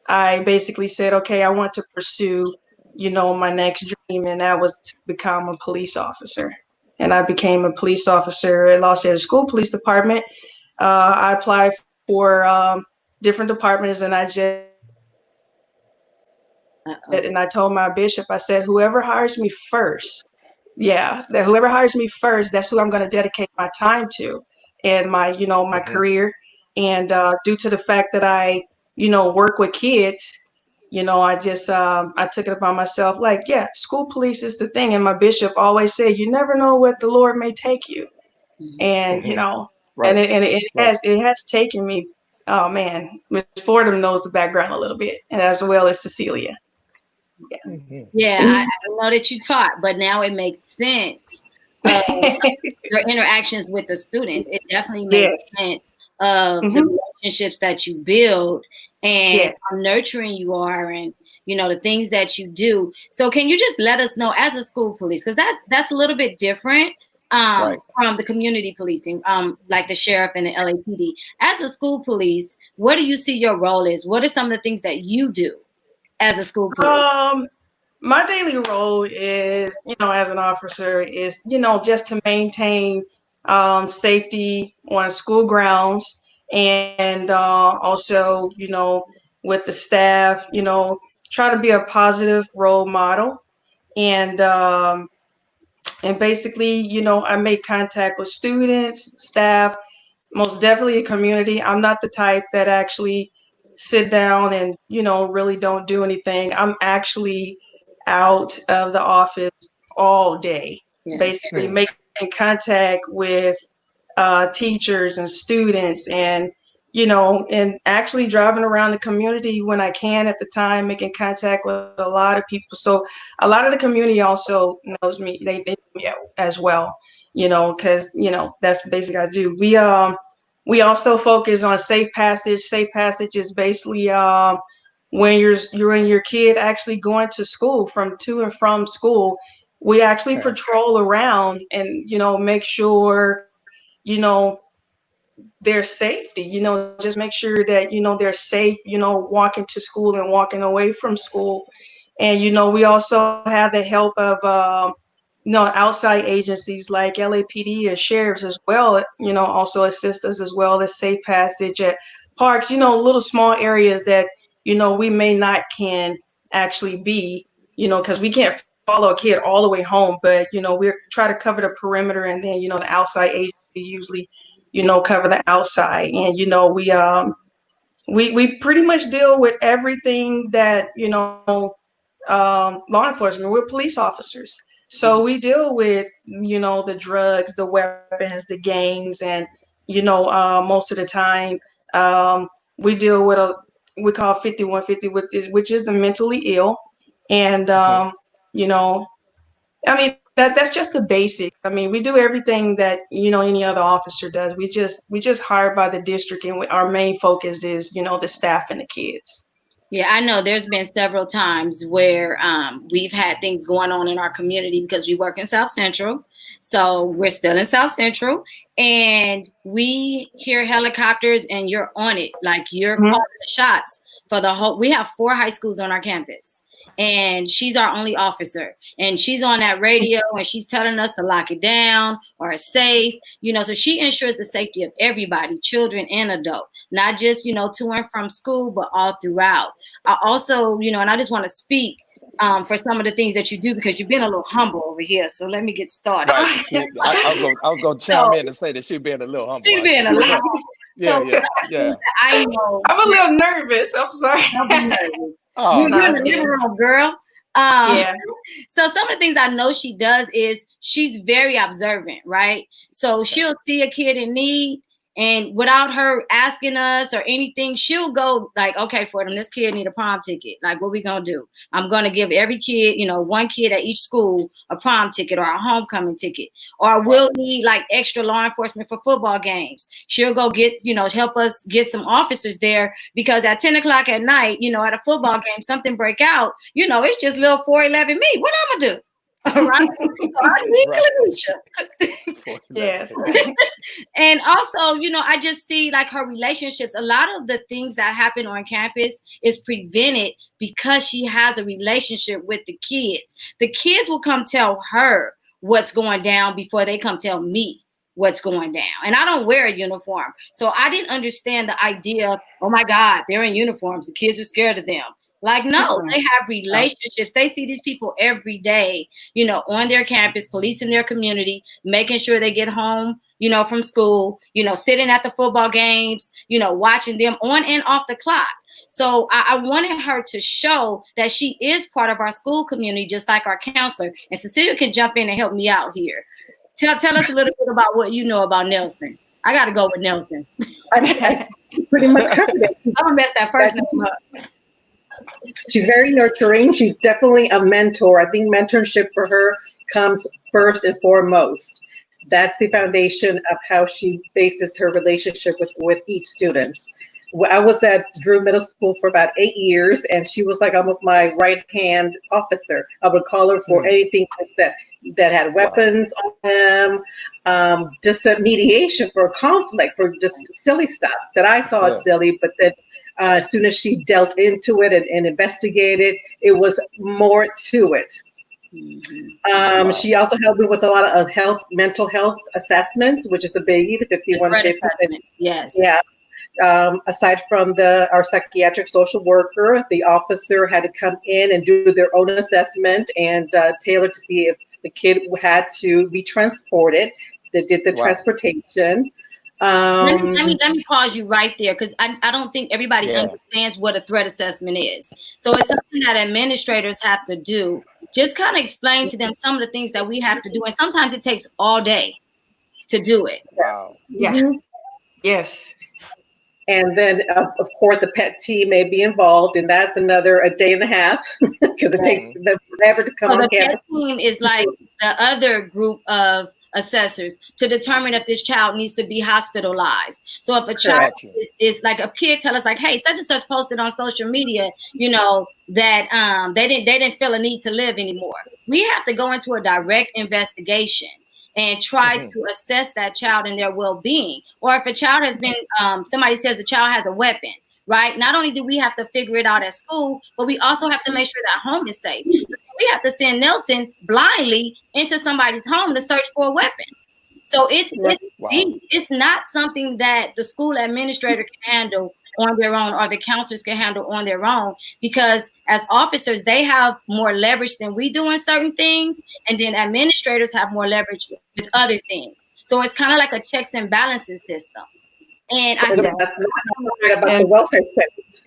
I basically said, okay, I want to pursue, you know, my next dream, and that was to become a police officer. And I became a police officer at Los Angeles School Police Department. I applied for different departments, and I just And I told my bishop, I said, whoever hires me first, that whoever hires me first, that's who I'm going to dedicate my time to and my, my career. And due to the fact that I, work with kids, I just, I took it upon myself, like, school police is the thing. And my bishop always said, you never know what the Lord may take you. And, Right. and it has taken me, oh man, Ms. Fordham knows the background a little bit, and as well as Cecilia. I know that you taught, but now it makes sense. Your interactions with the students, it definitely makes sense of the relationships that you build and how nurturing you are, and the things that you do. So can you just let us know, as a school police, because that's a little bit different from the community policing, like the sheriff and the LAPD. As a school police, what do you see your role is? What are some of the things that you do as a school police? My daily role is, as an officer, is, just to maintain safety on school grounds, and also, with the staff, try to be a positive role model. And basically, I make contact with students, staff, most definitely a community. I'm not the type that actually sit down and, really don't do anything. I'm actually out of the office all day, basically making contact with teachers and students, and and actually driving around the community when I can at the time, making contact with a lot of people. So a lot of the community also knows me. They know me as well, because that's basically I do. We also focus on safe passage. Safe passage is basically when you're and your kid actually going to school, to and from school. We actually patrol around and make sure their safety, just make sure that, they're safe, walking to school and walking away from school. And, we also have the help of, outside agencies like LAPD and sheriffs as well, also assist us, as well as safe passage at parks, little small areas that, we may not can actually be, because we can't follow a kid all the way home, but, we're try to cover the perimeter, and then, the outside agency usually cover the outside. And we pretty much deal with everything that law enforcement. We're police officers, so we deal with the drugs, the weapons, the gangs, and most of the time we deal with we call 5150, which is the mentally ill. And I mean, that's just the basics. I mean, we do everything that any other officer does. We just hired by the district, and our main focus is the staff and the kids. Yeah, I know there's been several times where we've had things going on in our community because we work in South Central. So we're still in South Central, and we hear helicopters, and you're on it. Like, you're calling the shots for the whole. We have 4 high schools on our campus, and she's our only officer, and she's on that radio, and she's telling us to lock it down or it's safe, so she ensures the safety of everybody, children and adult, not just, to and from school, but all throughout. I also, and I just want to speak for some of the things that you do, because you've been a little humble over here. So let me get started. Right. I was going to chime in and say that she's being a little humble. She's being a little humble. Yeah. I know. I'm a little nervous. I'm sorry. You're in the living room, girl. So some of the things I know she does is she's very observant, right? So she'll see a kid in need, and without her asking us or anything, she'll go like, okay, Fordham, this kid need a prom ticket. Like, what we gonna do? I'm gonna give every kid, one kid at each school a prom ticket or a homecoming ticket. Or we'll need like extra law enforcement for football games. She'll go get, help us get some officers there, because at 10 o'clock at night, at a football game, something break out, it's just little 411 me. What I'm gonna do? All right. So I need Kalisha. Yes. And also, I just see like her relationships. A lot of the things that happen on campus is prevented because she has a relationship with the kids. The kids will come tell her what's going down before they come tell me what's going down. And I don't wear a uniform. So I didn't understand the idea of, oh my God, they're in uniforms. The kids are scared of them. Like, no, they have relationships. They see these people every day, you know, on their campus, policing their community, making sure they get home, you know, from school, you know, sitting at the football games, you know, watching them on and off the clock. So I wanted her to show that she is part of our school community, just like our counselor. And Cecilia can jump in and help me out here. Tell us a little bit about what you know about Nelson. I got to go with Nelson. I pretty much covered it. I'm going to mess that first name up. She's very nurturing. She's definitely a mentor. I think mentorship for her comes first and foremost. That's the foundation of how she bases her relationship with each student. I was at Drew Middle School for about 8 years, and she was like almost my right-hand officer. I would call her for anything that had weapons on them, just a mediation for conflict, for just silly stuff that I saw as silly, but that as soon as she dealt into it and investigated, it was more to it. She also helped me with a lot of mental health assessments, which is a biggie, the 5150. Yes. Yeah. Aside from our psychiatric social worker, the officer had to come in and do their own assessment and tailor to see if the kid had to be transported. They did the transportation. Let me pause you right there, because I don't think everybody understands what a threat assessment is. So it's something that administrators have to do. Just kind of explain to them some of the things that we have to do. And sometimes it takes all day to do it. Wow. Yeah. Yes. And then, of course, the pet team may be involved, and that's a day and a half because it takes them forever to come on the campus. Pet team is like the other group of assessors to determine if this child needs to be hospitalized. So if a child is like a kid tell us like, hey, such and such posted on social media, you know, that they didn't feel a need to live anymore. We have to go into a direct investigation and try to assess that child and their well-being. Or if a child has been, somebody says the child has a weapon, right? Not only do we have to figure it out at school, but we also have to make sure that home is safe. So we have to send Nelson blindly into somebody's home to search for a weapon. So it's deep. It's not something that the school administrator can handle on their own, or the counselors can handle on their own, because as officers, they have more leverage than we do in certain things, and then administrators have more leverage with other things. So it's kind of like a checks and balances system. And I think about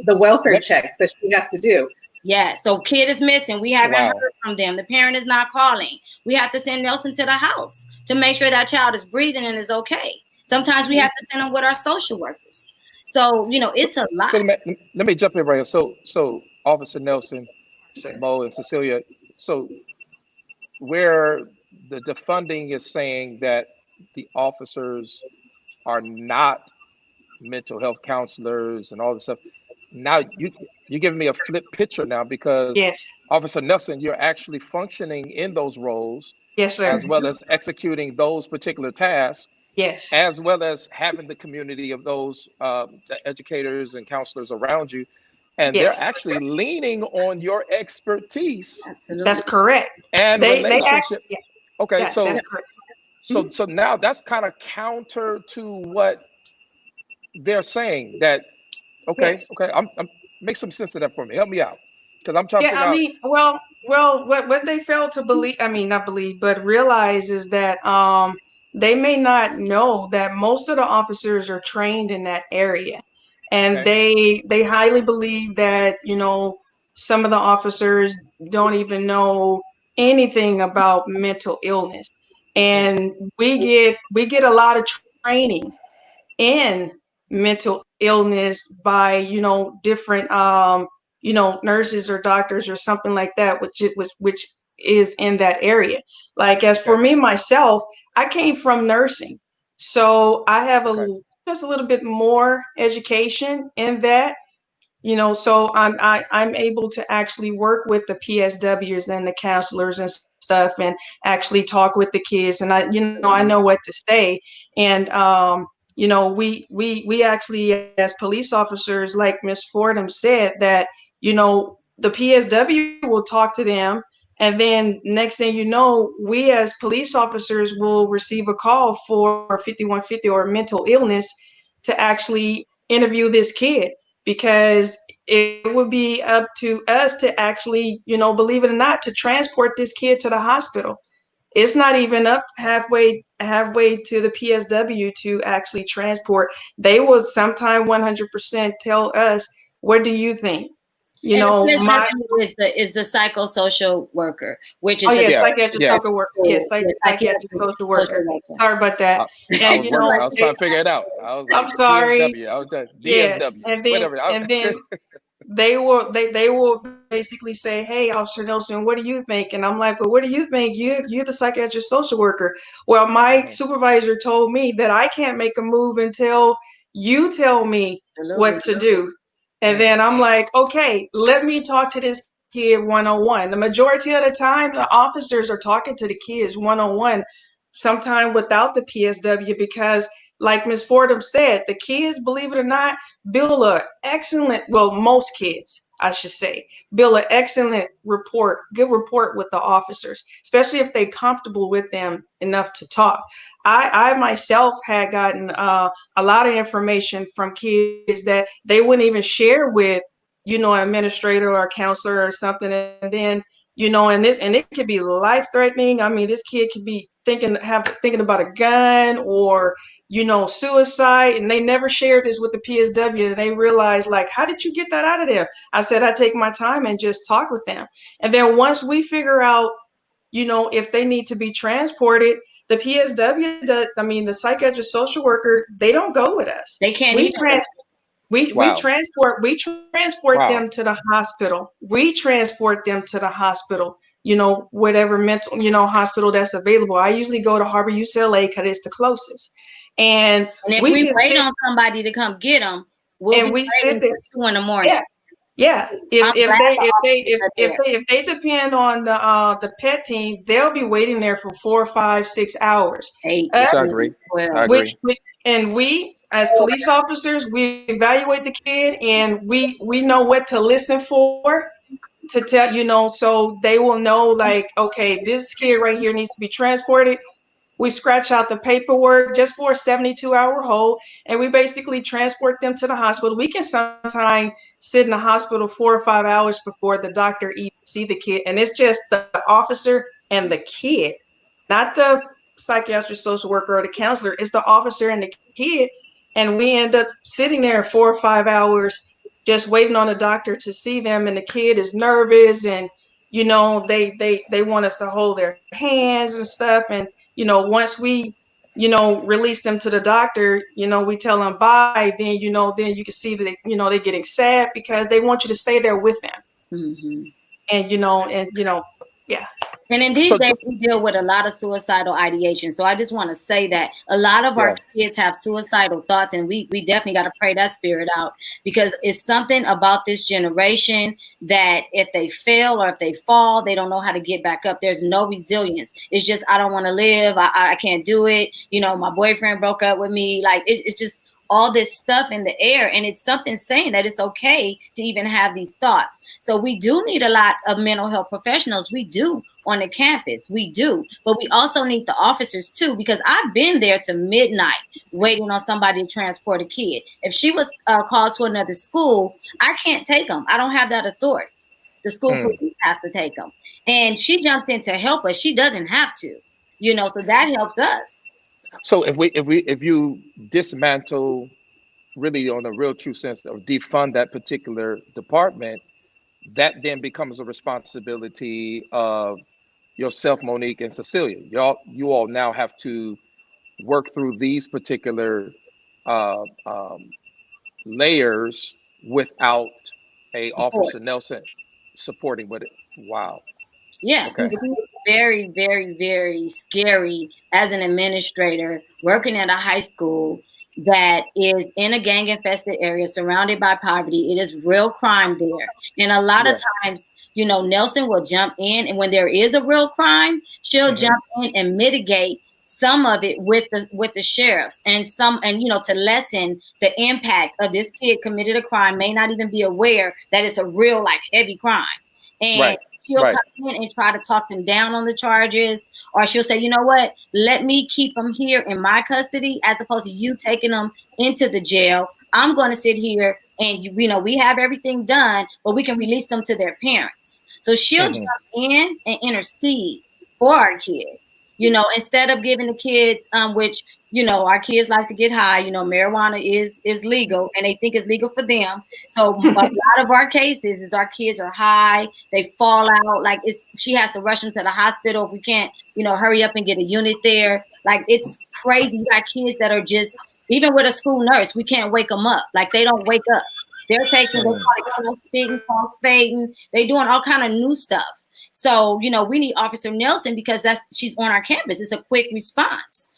the welfare checks that she has to do. Yeah, so kid is missing. We haven't heard from them. The parent is not calling. We have to send Nelson to the house to make sure that child is breathing and is okay. Sometimes we have to send them with our social workers. So, you know, it's a lot. So let me jump in right here. So Officer Nelson, Mo, and Cecilia, so where the funding is saying that the officers are not mental health counselors and all this stuff, now you're giving me a flip picture now, because Officer Nelson, you're actually functioning in those roles, as well as executing those particular tasks. Yes. As well as having the community of those the educators and counselors around you. And they're actually leaning on your expertise. Absolutely. That's correct. And relationship. Okay, so that's correct. So now that's kind of counter to what they're saying. That okay, I'm make some sense of that for me. Help me out. Because I'm trying to figure out. Well, what they fail to believe, not believe, but realize is that they may not know that most of the officers are trained in that area, and they highly believe that, you know, some of the officers don't even know anything about mental illness, and we get a lot of training in mental illness by, you know, different you know, nurses or doctors or something like that, which is in that area. Like, as for me myself, I came from nursing, so I have just a little bit more education in that, you know, so I'm able to actually work with the PSWs and the counselors and stuff, and actually talk with the kids, and I know what to say. And you know, we actually, as police officers, like Ms. Fordham said, that, you know, the PSW will talk to them, and then next thing you know, we as police officers will receive a call for 5150 or mental illness to actually interview this kid, because it would be up to us to actually, believe it or not, to transport this kid to the hospital. It's not even up halfway to the PSW to actually transport. They will sometime 100% tell us, what do you think? The PSW is the psychosocial worker, which is psychiatric social worker. Yes, psychiatric social worker. Sorry about that. I was trying to figure it out. I'm sorry. DSW. Yes, and then they will basically say, hey, Officer Nelson, what do you think? And I'm like, well, what do you think? You're the psychiatric social worker. Well, my supervisor told me that I can't make a move until you tell me what to do. And then I'm like, okay, let me talk to this kid one-on-one. The majority of the time, the officers are talking to the kids one-on-one, sometime without the PSW, because like Ms. Fordham said, the kids, believe it or not, build an excellent, well, most kids, I should say, build an excellent good rapport with the officers, especially if they're comfortable with them enough to talk. I myself had gotten a lot of information from kids that they wouldn't even share with, an administrator or a counselor or something. And then, and it could be life-threatening. I mean, this kid could be thinking about a gun or, suicide, and they never shared this with the PSW. And they realized, like, how did you get that out of there? I said, I take my time and just talk with them. And then once we figure out, if they need to be transported, the PSW, the psychiatric social worker, they don't go with us. They can't We transport them to the hospital. We transport them to the hospital, whatever mental, hospital that's available. I usually go to Harbor UCLA because it's the closest. And if we wait on somebody to come get them, we sit there 2 in the morning. Yeah. If they depend on the PET team, they'll be waiting there for 4, 5, 6 hours. I agree. And we, as police officers, we evaluate the kid, and we know what to listen for, to tell, so they will know, like, okay, this kid right here needs to be transported. We scratch out the paperwork just for a 72-hour hold, and we basically transport them to the hospital. We can sometimes sit in the hospital 4 or 5 hours before the doctor even see the kid, and it's just the officer and the kid, not the psychiatric social worker or the counselor. It's the officer and the kid, and we end up sitting there 4 or 5 hours just waiting on the doctor to see them, and the kid is nervous, and they want us to hold their hands and stuff. And once we release them to the doctor, we tell them bye, then then you can see that they're getting sad because they want you to stay there with them. Mm-hmm. And yeah. And in these days, we deal with a lot of suicidal ideation. So I just want to say that a lot of our kids have suicidal thoughts, and we definitely got to pray that spirit out, because it's something about this generation that if they fail or if they fall, they don't know how to get back up. There's no resilience. It's just, I don't want to live. I can't do it. My boyfriend broke up with me. Like, it's just all this stuff in the air, and it's something saying that it's okay to even have these thoughts. So we do need a lot of mental health professionals. We do on the campus. We do. But we also need the officers too, because I've been there to midnight waiting on somebody to transport a kid. If she was called to another school, I can't take them. I don't have that authority. The school police has to take them. And she jumps in to help us. She doesn't have to, so that helps us. So if you dismantle, really on a real true sense, of defund that particular department, that then becomes a responsibility of yourself, Monique, and Cecilia. You all now have to work through these particular layers without a Officer Nelson supporting with it. Wow. Yeah, okay. It's very, very, very scary as an administrator working at a high school that is in a gang-infested area, surrounded by poverty. It is real crime there. And a lot of times, Nelson will jump in, and when there is a real crime, she'll jump in and mitigate some of it with the sheriffs and to lessen the impact of this kid committed a crime, may not even be aware that it's a real, like, heavy crime. And she'll come in and try to talk them down on the charges, or she'll say, you know what, let me keep them here in my custody as opposed to you taking them into the jail. I'm going to sit here and, you know, we have everything done, but we can release them to their parents. So she'll jump in and intercede for our kids, you know, instead of giving the kids, which, you know, our kids like to get high. You know, marijuana is legal, and they think it's legal for them. So a lot of our cases is our kids are high, they fall out. Like she has to rush them to the hospital if we can't, you know, hurry up and get a unit there. Like it's crazy. You got kids that are just, even with a school nurse, we can't wake them up. Like they don't wake up. They're taking, crossfading, they doing all kind of new stuff. So, you know, we need Officer Nelson because she's on our campus. It's a quick response.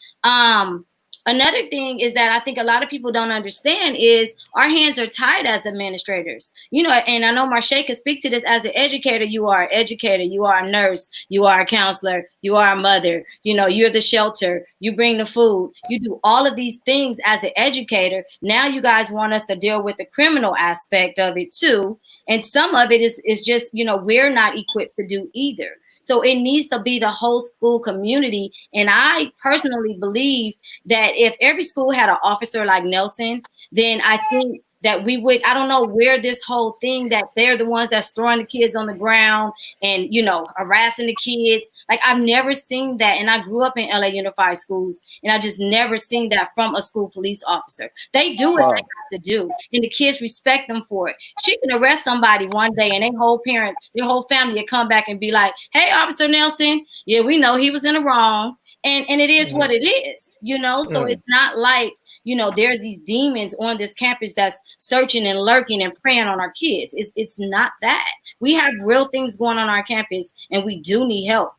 Another thing is that I think a lot of people don't understand is our hands are tied as administrators, you know, and I know Marsha could speak to this. As an educator, you are an educator, you are a nurse, you are a counselor, you are a mother, you know, you're the shelter, you bring the food, you do all of these things as an educator. Now you guys want us to deal with the criminal aspect of it too. And some of it is just, you know, we're not equipped to do either. So it needs to be the whole school community. And I personally believe that if every school had an officer like Nelson, then I think that we would, I don't know where this whole thing that they're the ones that's throwing the kids on the ground and, you know, harassing the kids. Like I've never seen that. And I grew up in LA Unified Schools and I just never seen that from a school police officer. They do what they have to do and the kids respect them for it. She can arrest somebody one day and their whole parents, their whole family will come back and be like, hey, Officer Nelson, yeah, we know he was in the wrong. And it is what it is, you know? So it's not like, you know, there's these demons on this campus that's searching and lurking and preying on our kids. It's not that. We have real things going on our campus and we do need help.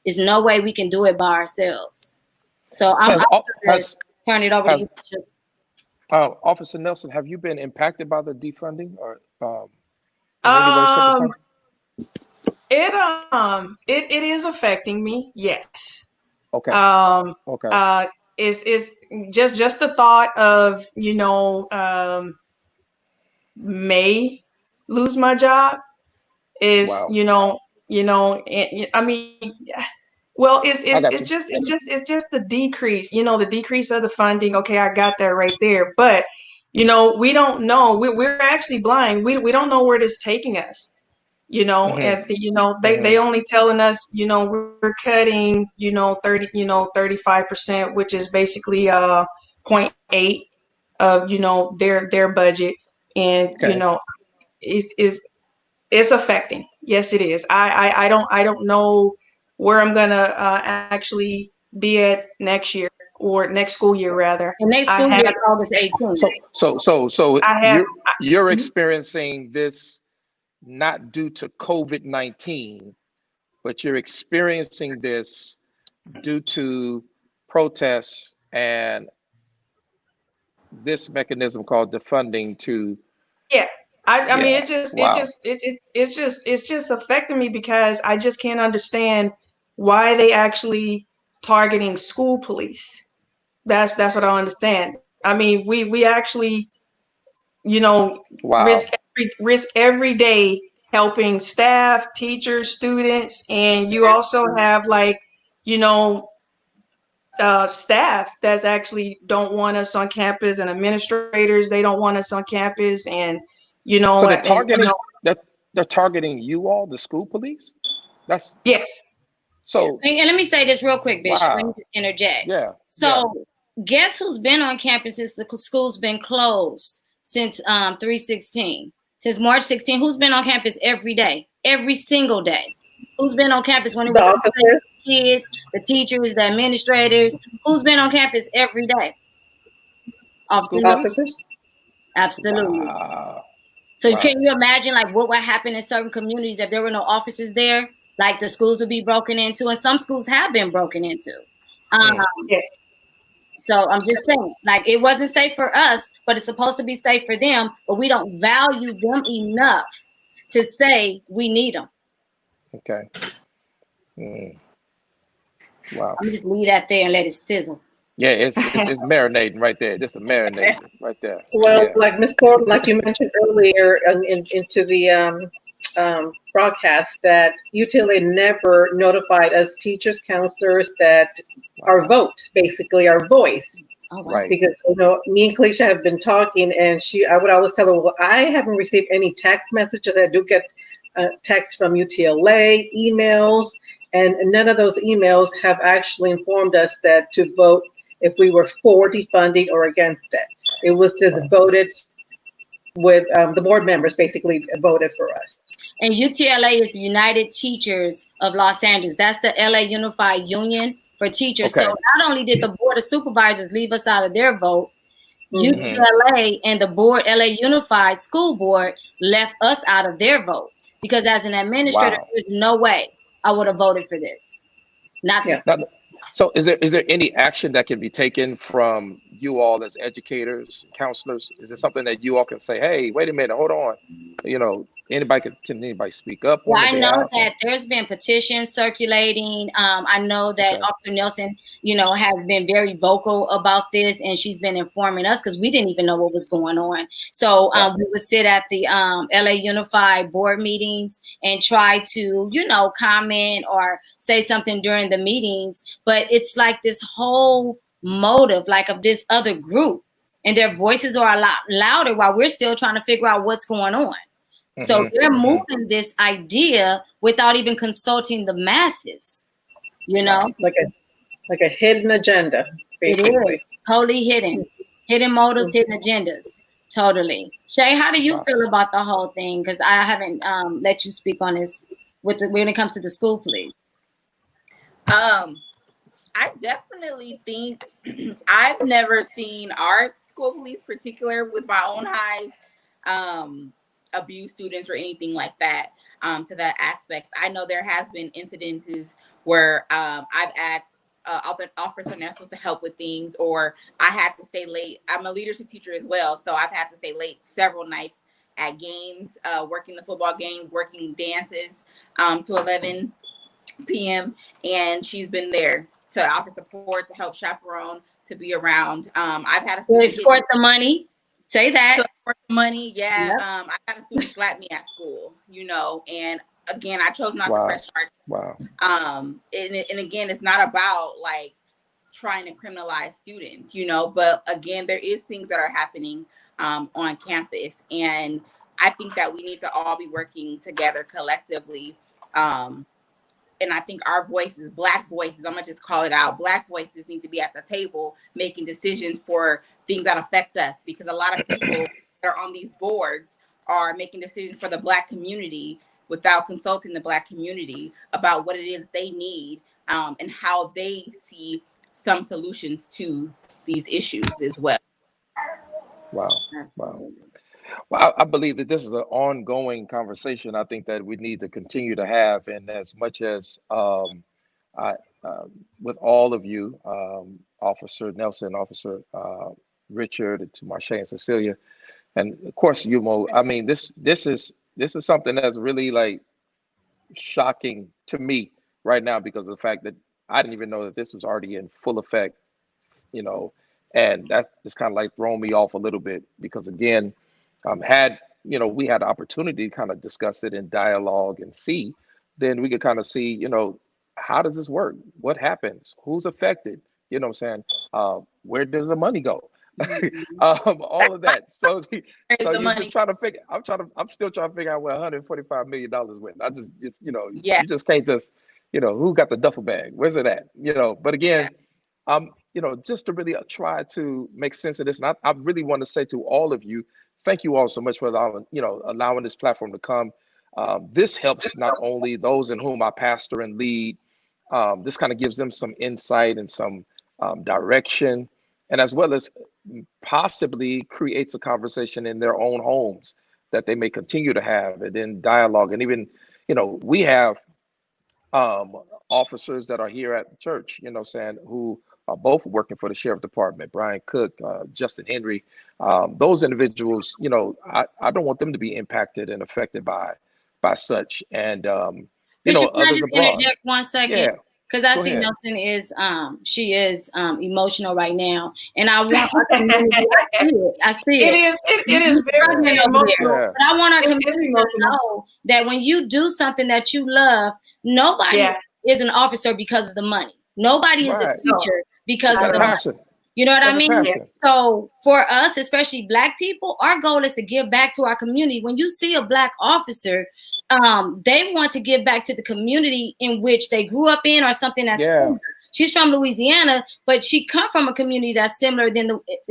There's no way we can do it by ourselves. So I'm going to turn it over to you. Officer Nelson, have you been impacted by the defunding or it is affecting me, yes. Okay. Is just the thought of, you know, may lose my job is, you know, I mean, well, it's just the decrease, you know, the decrease of the funding. Okay, I got that right there. But, you know, we don't know. We're actually blind. We don't know where this is taking us. You know, and you know, they only telling us, you know, we're cutting, you know, 35%, which is basically 0.8 of, you know, their budget. And, you know, it's affecting. Yes, it is. I don't know where I'm gonna actually be at next year or next school year rather. And next school year is August 18th. So you're experiencing this not due to COVID-19, but you're experiencing this due to protests and this mechanism called defunding to. Yeah, I mean, it's just affecting me because I just can't understand why they actually targeting school police. That's what I don't understand. I mean, we actually, you know, risk every day helping staff, teachers, students, and you also have like, you know, staff that's actually don't want us on campus and administrators, they don't want us on campus and, you know. So they're targeting you all, the school police? Yes. So. And let me say this real quick, Bishop. Let me just interject. Yeah. So guess who's been on campus since the school's been closed? Since 3/16, since March 16, who's been on campus every day, every single day? Who's been on campus when it was the kids, the teachers, the administrators? Who's been on campus every day? Officers. Absolutely. So can you imagine like what would happen in certain communities if there were no officers there? Like the schools would be broken into, and some schools have been broken into. Yes. So I'm just saying, like, it wasn't safe for us, but it's supposed to be safe for them, but we don't value them enough to say we need them. Okay. Wow. I'm just leave that there and let it sizzle. Yeah, it's marinating right there. Just a marinating right there. Well, like Ms. Thornton, like you mentioned earlier into the broadcast, that UTLA never notified us teachers, counselors that our vote, basically our voice, Oh, wow. Right. Because, you know, me and Kalisha have been talking, and I would always tell her, well, I haven't received any text messages. I do get texts from UTLA, emails, and none of those emails have actually informed us that to vote if we were for defunding or against it. It was just voted with the board members basically voted for us. And UTLA is the United Teachers of Los Angeles. That's the LA Unified Union for Teachers. Okay. So not only did the Board of Supervisors leave us out of their vote, UTLA and the board, LA Unified School Board, left us out of their vote. Because as an administrator, there's no way I would have voted for this. Not this. So is there any action that can be taken from you all as educators, counselors? Is it something that you all can say, hey, wait a minute, hold on. You know, can anybody speak up? Well, I know that there's been petitions circulating. I know that Officer Nelson, you know, has been very vocal about this, and she's been informing us because we didn't even know what was going on. So we would sit at the LA Unified board meetings and try to, you know, comment or say something during the meetings. But it's like this whole motive, like of this other group, and their voices are a lot louder while we're still trying to figure out what's going on. So they're moving this idea without even consulting the masses, you know? Like a hidden agenda, basically. It is totally hidden motives, hidden agendas, totally. Shay, how do you feel about the whole thing? Because I haven't let you speak on this when it comes to the school police. I definitely think I've never seen our school police, particular with my own highs, abuse students or anything like that, to that aspect. I know there has been incidences where I've asked Officer Nessel to help with things, or I had to stay late. I'm a leadership teacher as well, so I've had to stay late several nights at games, working the football games, working dances to 11 p.m. And she's been there to offer support, to help chaperone, to be around. I've had a escort the money. Say that. Money, yeah. Yep. I had a student slap me at school, you know, and again, I chose not to press charges. Wow. And again, it's not about like trying to criminalize students, you know, but again, there is things that are happening on campus, and I think that we need to all be working together collectively. And I think our voices, Black voices, I'm gonna just call it out, Black voices need to be at the table making decisions for things that affect us, because a lot of people that are on these boards are making decisions for the Black community without consulting the Black community about what it is they need, and how they see some solutions to these issues as well. Wow. Well, I believe that this is an ongoing conversation. I think that we need to continue to have, and as much as with all of you, Officer Nelson, Officer Richard, to Marsha and Cecilia, and of course you, Mo. I mean, this is something that's really like shocking to me right now, because of the fact that I didn't even know that this was already in full effect, you know, and that is kind of like throwing me off a little bit, because again, had we had the opportunity to kind of discuss it in dialogue and see, then we could kind of see, you know, how does this work? What happens? Who's affected? You know what I'm saying? Where does the money go? All of that. So you're just trying to figure. I'm still trying to figure out where $145 million went. You just can't just, you know, who got the duffel bag? Where's it at? You know, but again, you know, just to really try to make sense of this. And I really want to say to all of you, thank you all so much for allowing this platform to come. This helps not only those in whom I pastor and lead. This kind of gives them some insight and some direction, and as well as possibly creates a conversation in their own homes that they may continue to have, and then dialogue. And even, you know, we have officers that are here at the church, you know, saying, who are both working for the sheriff department, Brian Cook, Justin Henry. Those individuals, you know, I don't want them to be impacted and affected by such. And you know, others abroad. Interject 1 second? Yeah. Because I see Nelson is she is emotional right now, and I want our community. I see it. It is very emotional. But I want our community to know that when you do something that you love, nobody is an officer because of the money. Nobody is a teacher because of the money. You know what I mean? Passion. So for us, especially Black people, our goal is to give back to our community. When you see a Black officer, they want to give back to the community in which they grew up in, or something that's similar. She's from Louisiana, but she come from a community that's similar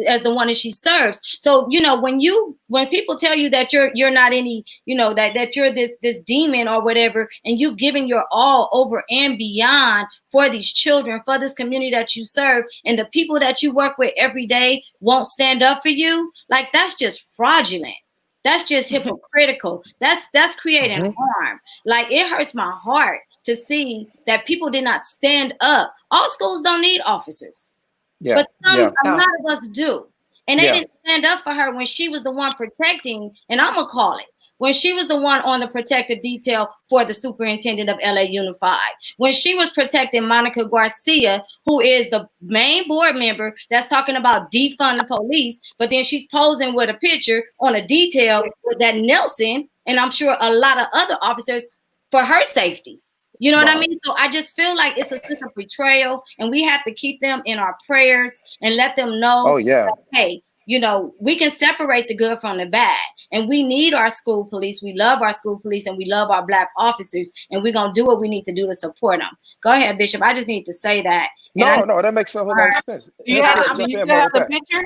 as the one that she serves. So, you know, when people tell you that you're not any, you know, that you're this demon or whatever, and you've given your all over and beyond for these children, for this community that you serve, and the people that you work with every day won't stand up for you, like, that's just fraudulent. That's just hypocritical. That's creating harm. Like, it hurts my heart to see that people did not stand up. All schools don't need officers, but a lot of us do. And they didn't stand up for her when she was the one protecting, and I'm gonna call it, when she was the one on the protective detail for the superintendent of LA Unified, when she was protecting Monica Garcia, who is the main board member that's talking about defund the police, but then she's posing with a picture on a detail with that Nelson, and I'm sure a lot of other officers, for her safety. You know what I mean? So I just feel like it's a sense of betrayal, and we have to keep them in our prayers and let them know that, hey, you know, we can separate the good from the bad, and we need our school police. We love our school police, and we love our Black officers, and we're going to do what we need to do to support them. Go ahead, Bishop. I just need to say that. No, that makes a whole lot of sense. Do you still have the picture?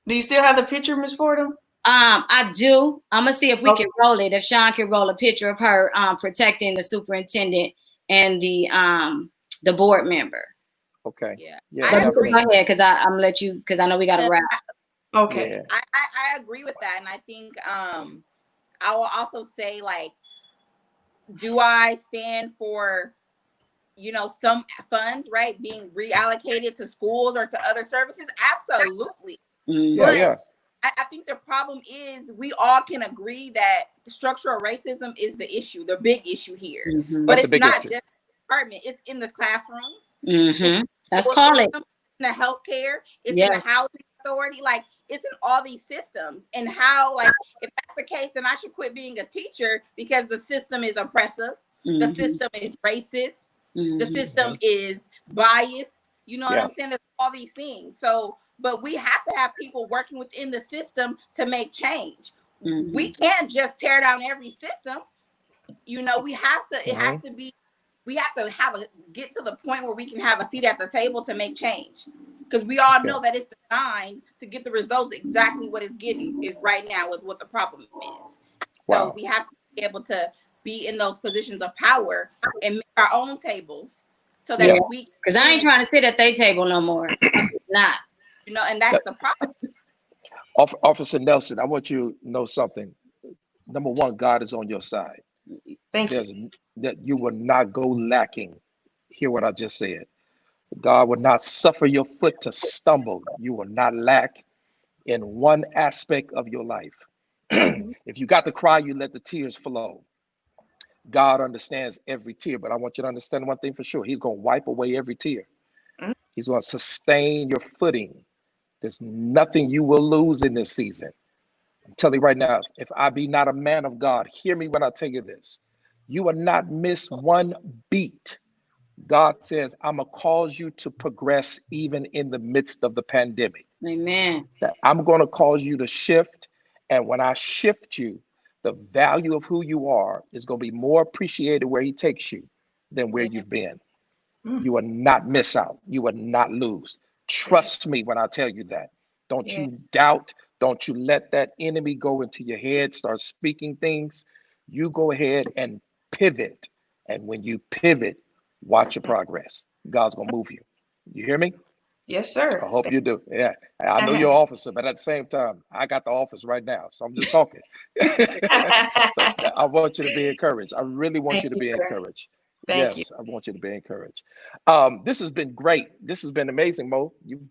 Do you still have the picture, Ms. Fordham? I do. I'm going to see if we can roll it. If Sean can roll a picture of her protecting the superintendent and the board member. Okay. Yeah. I agree. Go ahead, because I'm gonna let you, because I know we got to wrap. Okay. Yeah. I agree with that, and I think I will also say, like, do I stand for, you know, some funds, right, being reallocated to schools or to other services? Absolutely. But I think the problem is we all can agree that structural racism is the issue, the big issue here. But it's not just the department; it's in the classrooms. Let's call it in the healthcare. It's in the housing authority. Like, it's in all these systems. And how, like, if that's the case, then I should quit being a teacher because the system is oppressive. The system is racist. The system is biased. You know what I'm saying? There's all these things. So, but we have to have people working within the system to make change. We can't just tear down every system. You know, we have to, it has to be, we have to get to the point where we can have a seat at the table to make change. Because we all know that it's designed to get the results exactly what it's getting is right now is what the problem is. So we have to be able to be in those positions of power and make our own tables. So that we, because I ain't trying to sit at their table no more. Not, you know, and that's the problem. Officer Nelson, I want you to know something. Number one, God is on your side. Thank you. That you will not go lacking. Hear what I just said. God will not suffer your foot to stumble. You will not lack in one aspect of your life. If you got to cry, you let the tears flow. God understands every tear, but I want you to understand one thing for sure. He's going to wipe away every tear. He's going to sustain your footing. There's nothing you will lose in this season. I'm telling you right now, if I be not a man of God, hear me when I tell you this. You will not miss one beat. God says, I'm going to cause you to progress even in the midst of the pandemic. Amen. That I'm going to cause you to shift. And when I shift you, the value of who you are is going to be more appreciated where he takes you than where you've been. You will not miss out. You will not lose. Trust me when I tell you that. Don't you doubt. Don't you let that enemy go into your head, start speaking things. You go ahead and pivot. And when you pivot, watch your progress. God's going to move you. You hear me? Yes, sir. I hope you do. Yeah. I know you're an officer, but at the same time, I got the office right now. So I'm just talking. So I want you to be encouraged. I really want you to be encouraged. Yes, I want you to be encouraged. This has been great. This has been amazing, Mo. You've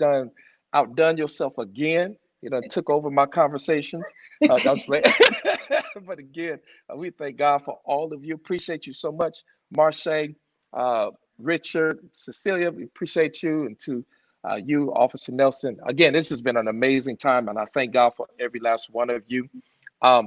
outdone yourself again. You know, took over my conversations. But again, we thank God for all of you. Appreciate you so much, Marche, Richard, Cecilia. We appreciate you, and to you, Officer Nelson. Again, this has been an amazing time, and I thank God for every last one of you.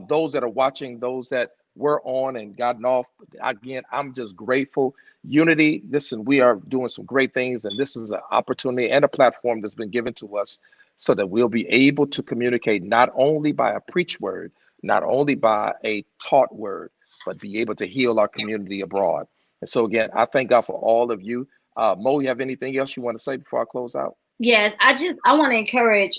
Those that are watching, those that were on and gotten off. Again, I'm just grateful. Unity, listen, we are doing some great things, and this is an opportunity and a platform that's been given to us so that we'll be able to communicate not only by a preached word, not only by a taught word, but be able to heal our community abroad. And so again, I thank God for all of you. Mo, you have anything else you want to say before I close out? Yes, I want to encourage,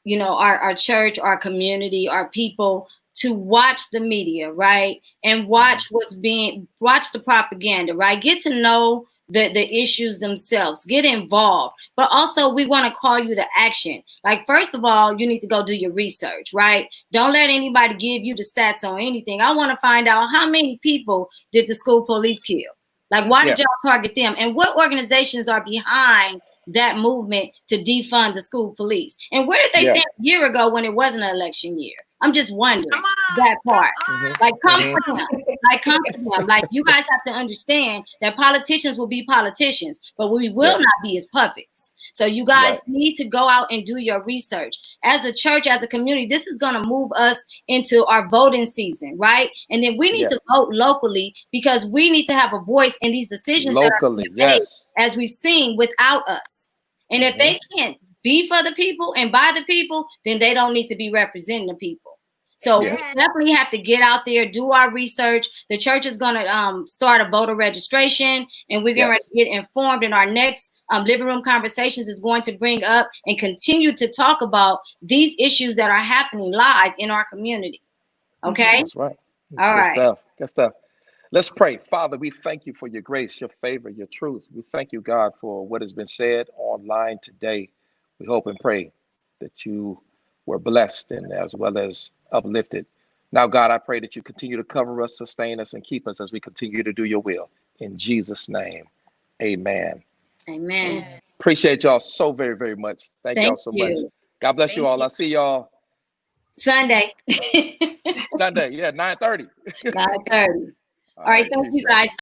you know, our church, our community, our people to watch the media, right? And watch watch the propaganda, right? Get to know the issues themselves, get involved. But also we want to call you to action. Like, first of all, you need to go do your research, right? Don't let anybody give you the stats on anything. I want to find out how many people did the school police kill? Like, why did y'all target them? And what organizations are behind that movement to defund the school police? And where did they stand a year ago when it wasn't an election year? I'm just wondering that part. Like, come for them. Like, come for them. Like, you guys have to understand that politicians will be politicians, but we will not be as puppets. So you guys need to go out and do your research. As a church, as a community, this is going to move us into our voting season, right? And then we need to vote locally, because we need to have a voice in these decisions locally, that are made, as we've seen, without us. And if they can't be for the people and by the people, then they don't need to be representing the people. So we definitely have to get out there, do our research. The church is going to start a voter registration, and we're going to get informed. And our next Living Room Conversations is going to bring up and continue to talk about these issues that are happening live in our community. Okay? That's right. All right. Good stuff. Let's pray. Father, we thank you for your grace, your favor, your truth. We thank you, God, for what has been said online today. We hope and pray that you were blessed and as well as uplifted. Now, God, I pray that you continue to cover us, sustain us, and keep us as we continue to do your will. In Jesus' name, amen. Amen. Appreciate y'all so very, very much. Thank y'all so much. God bless you all. I'll see y'all Sunday. Sunday, 9:30. 9:30. All right, thank you guys.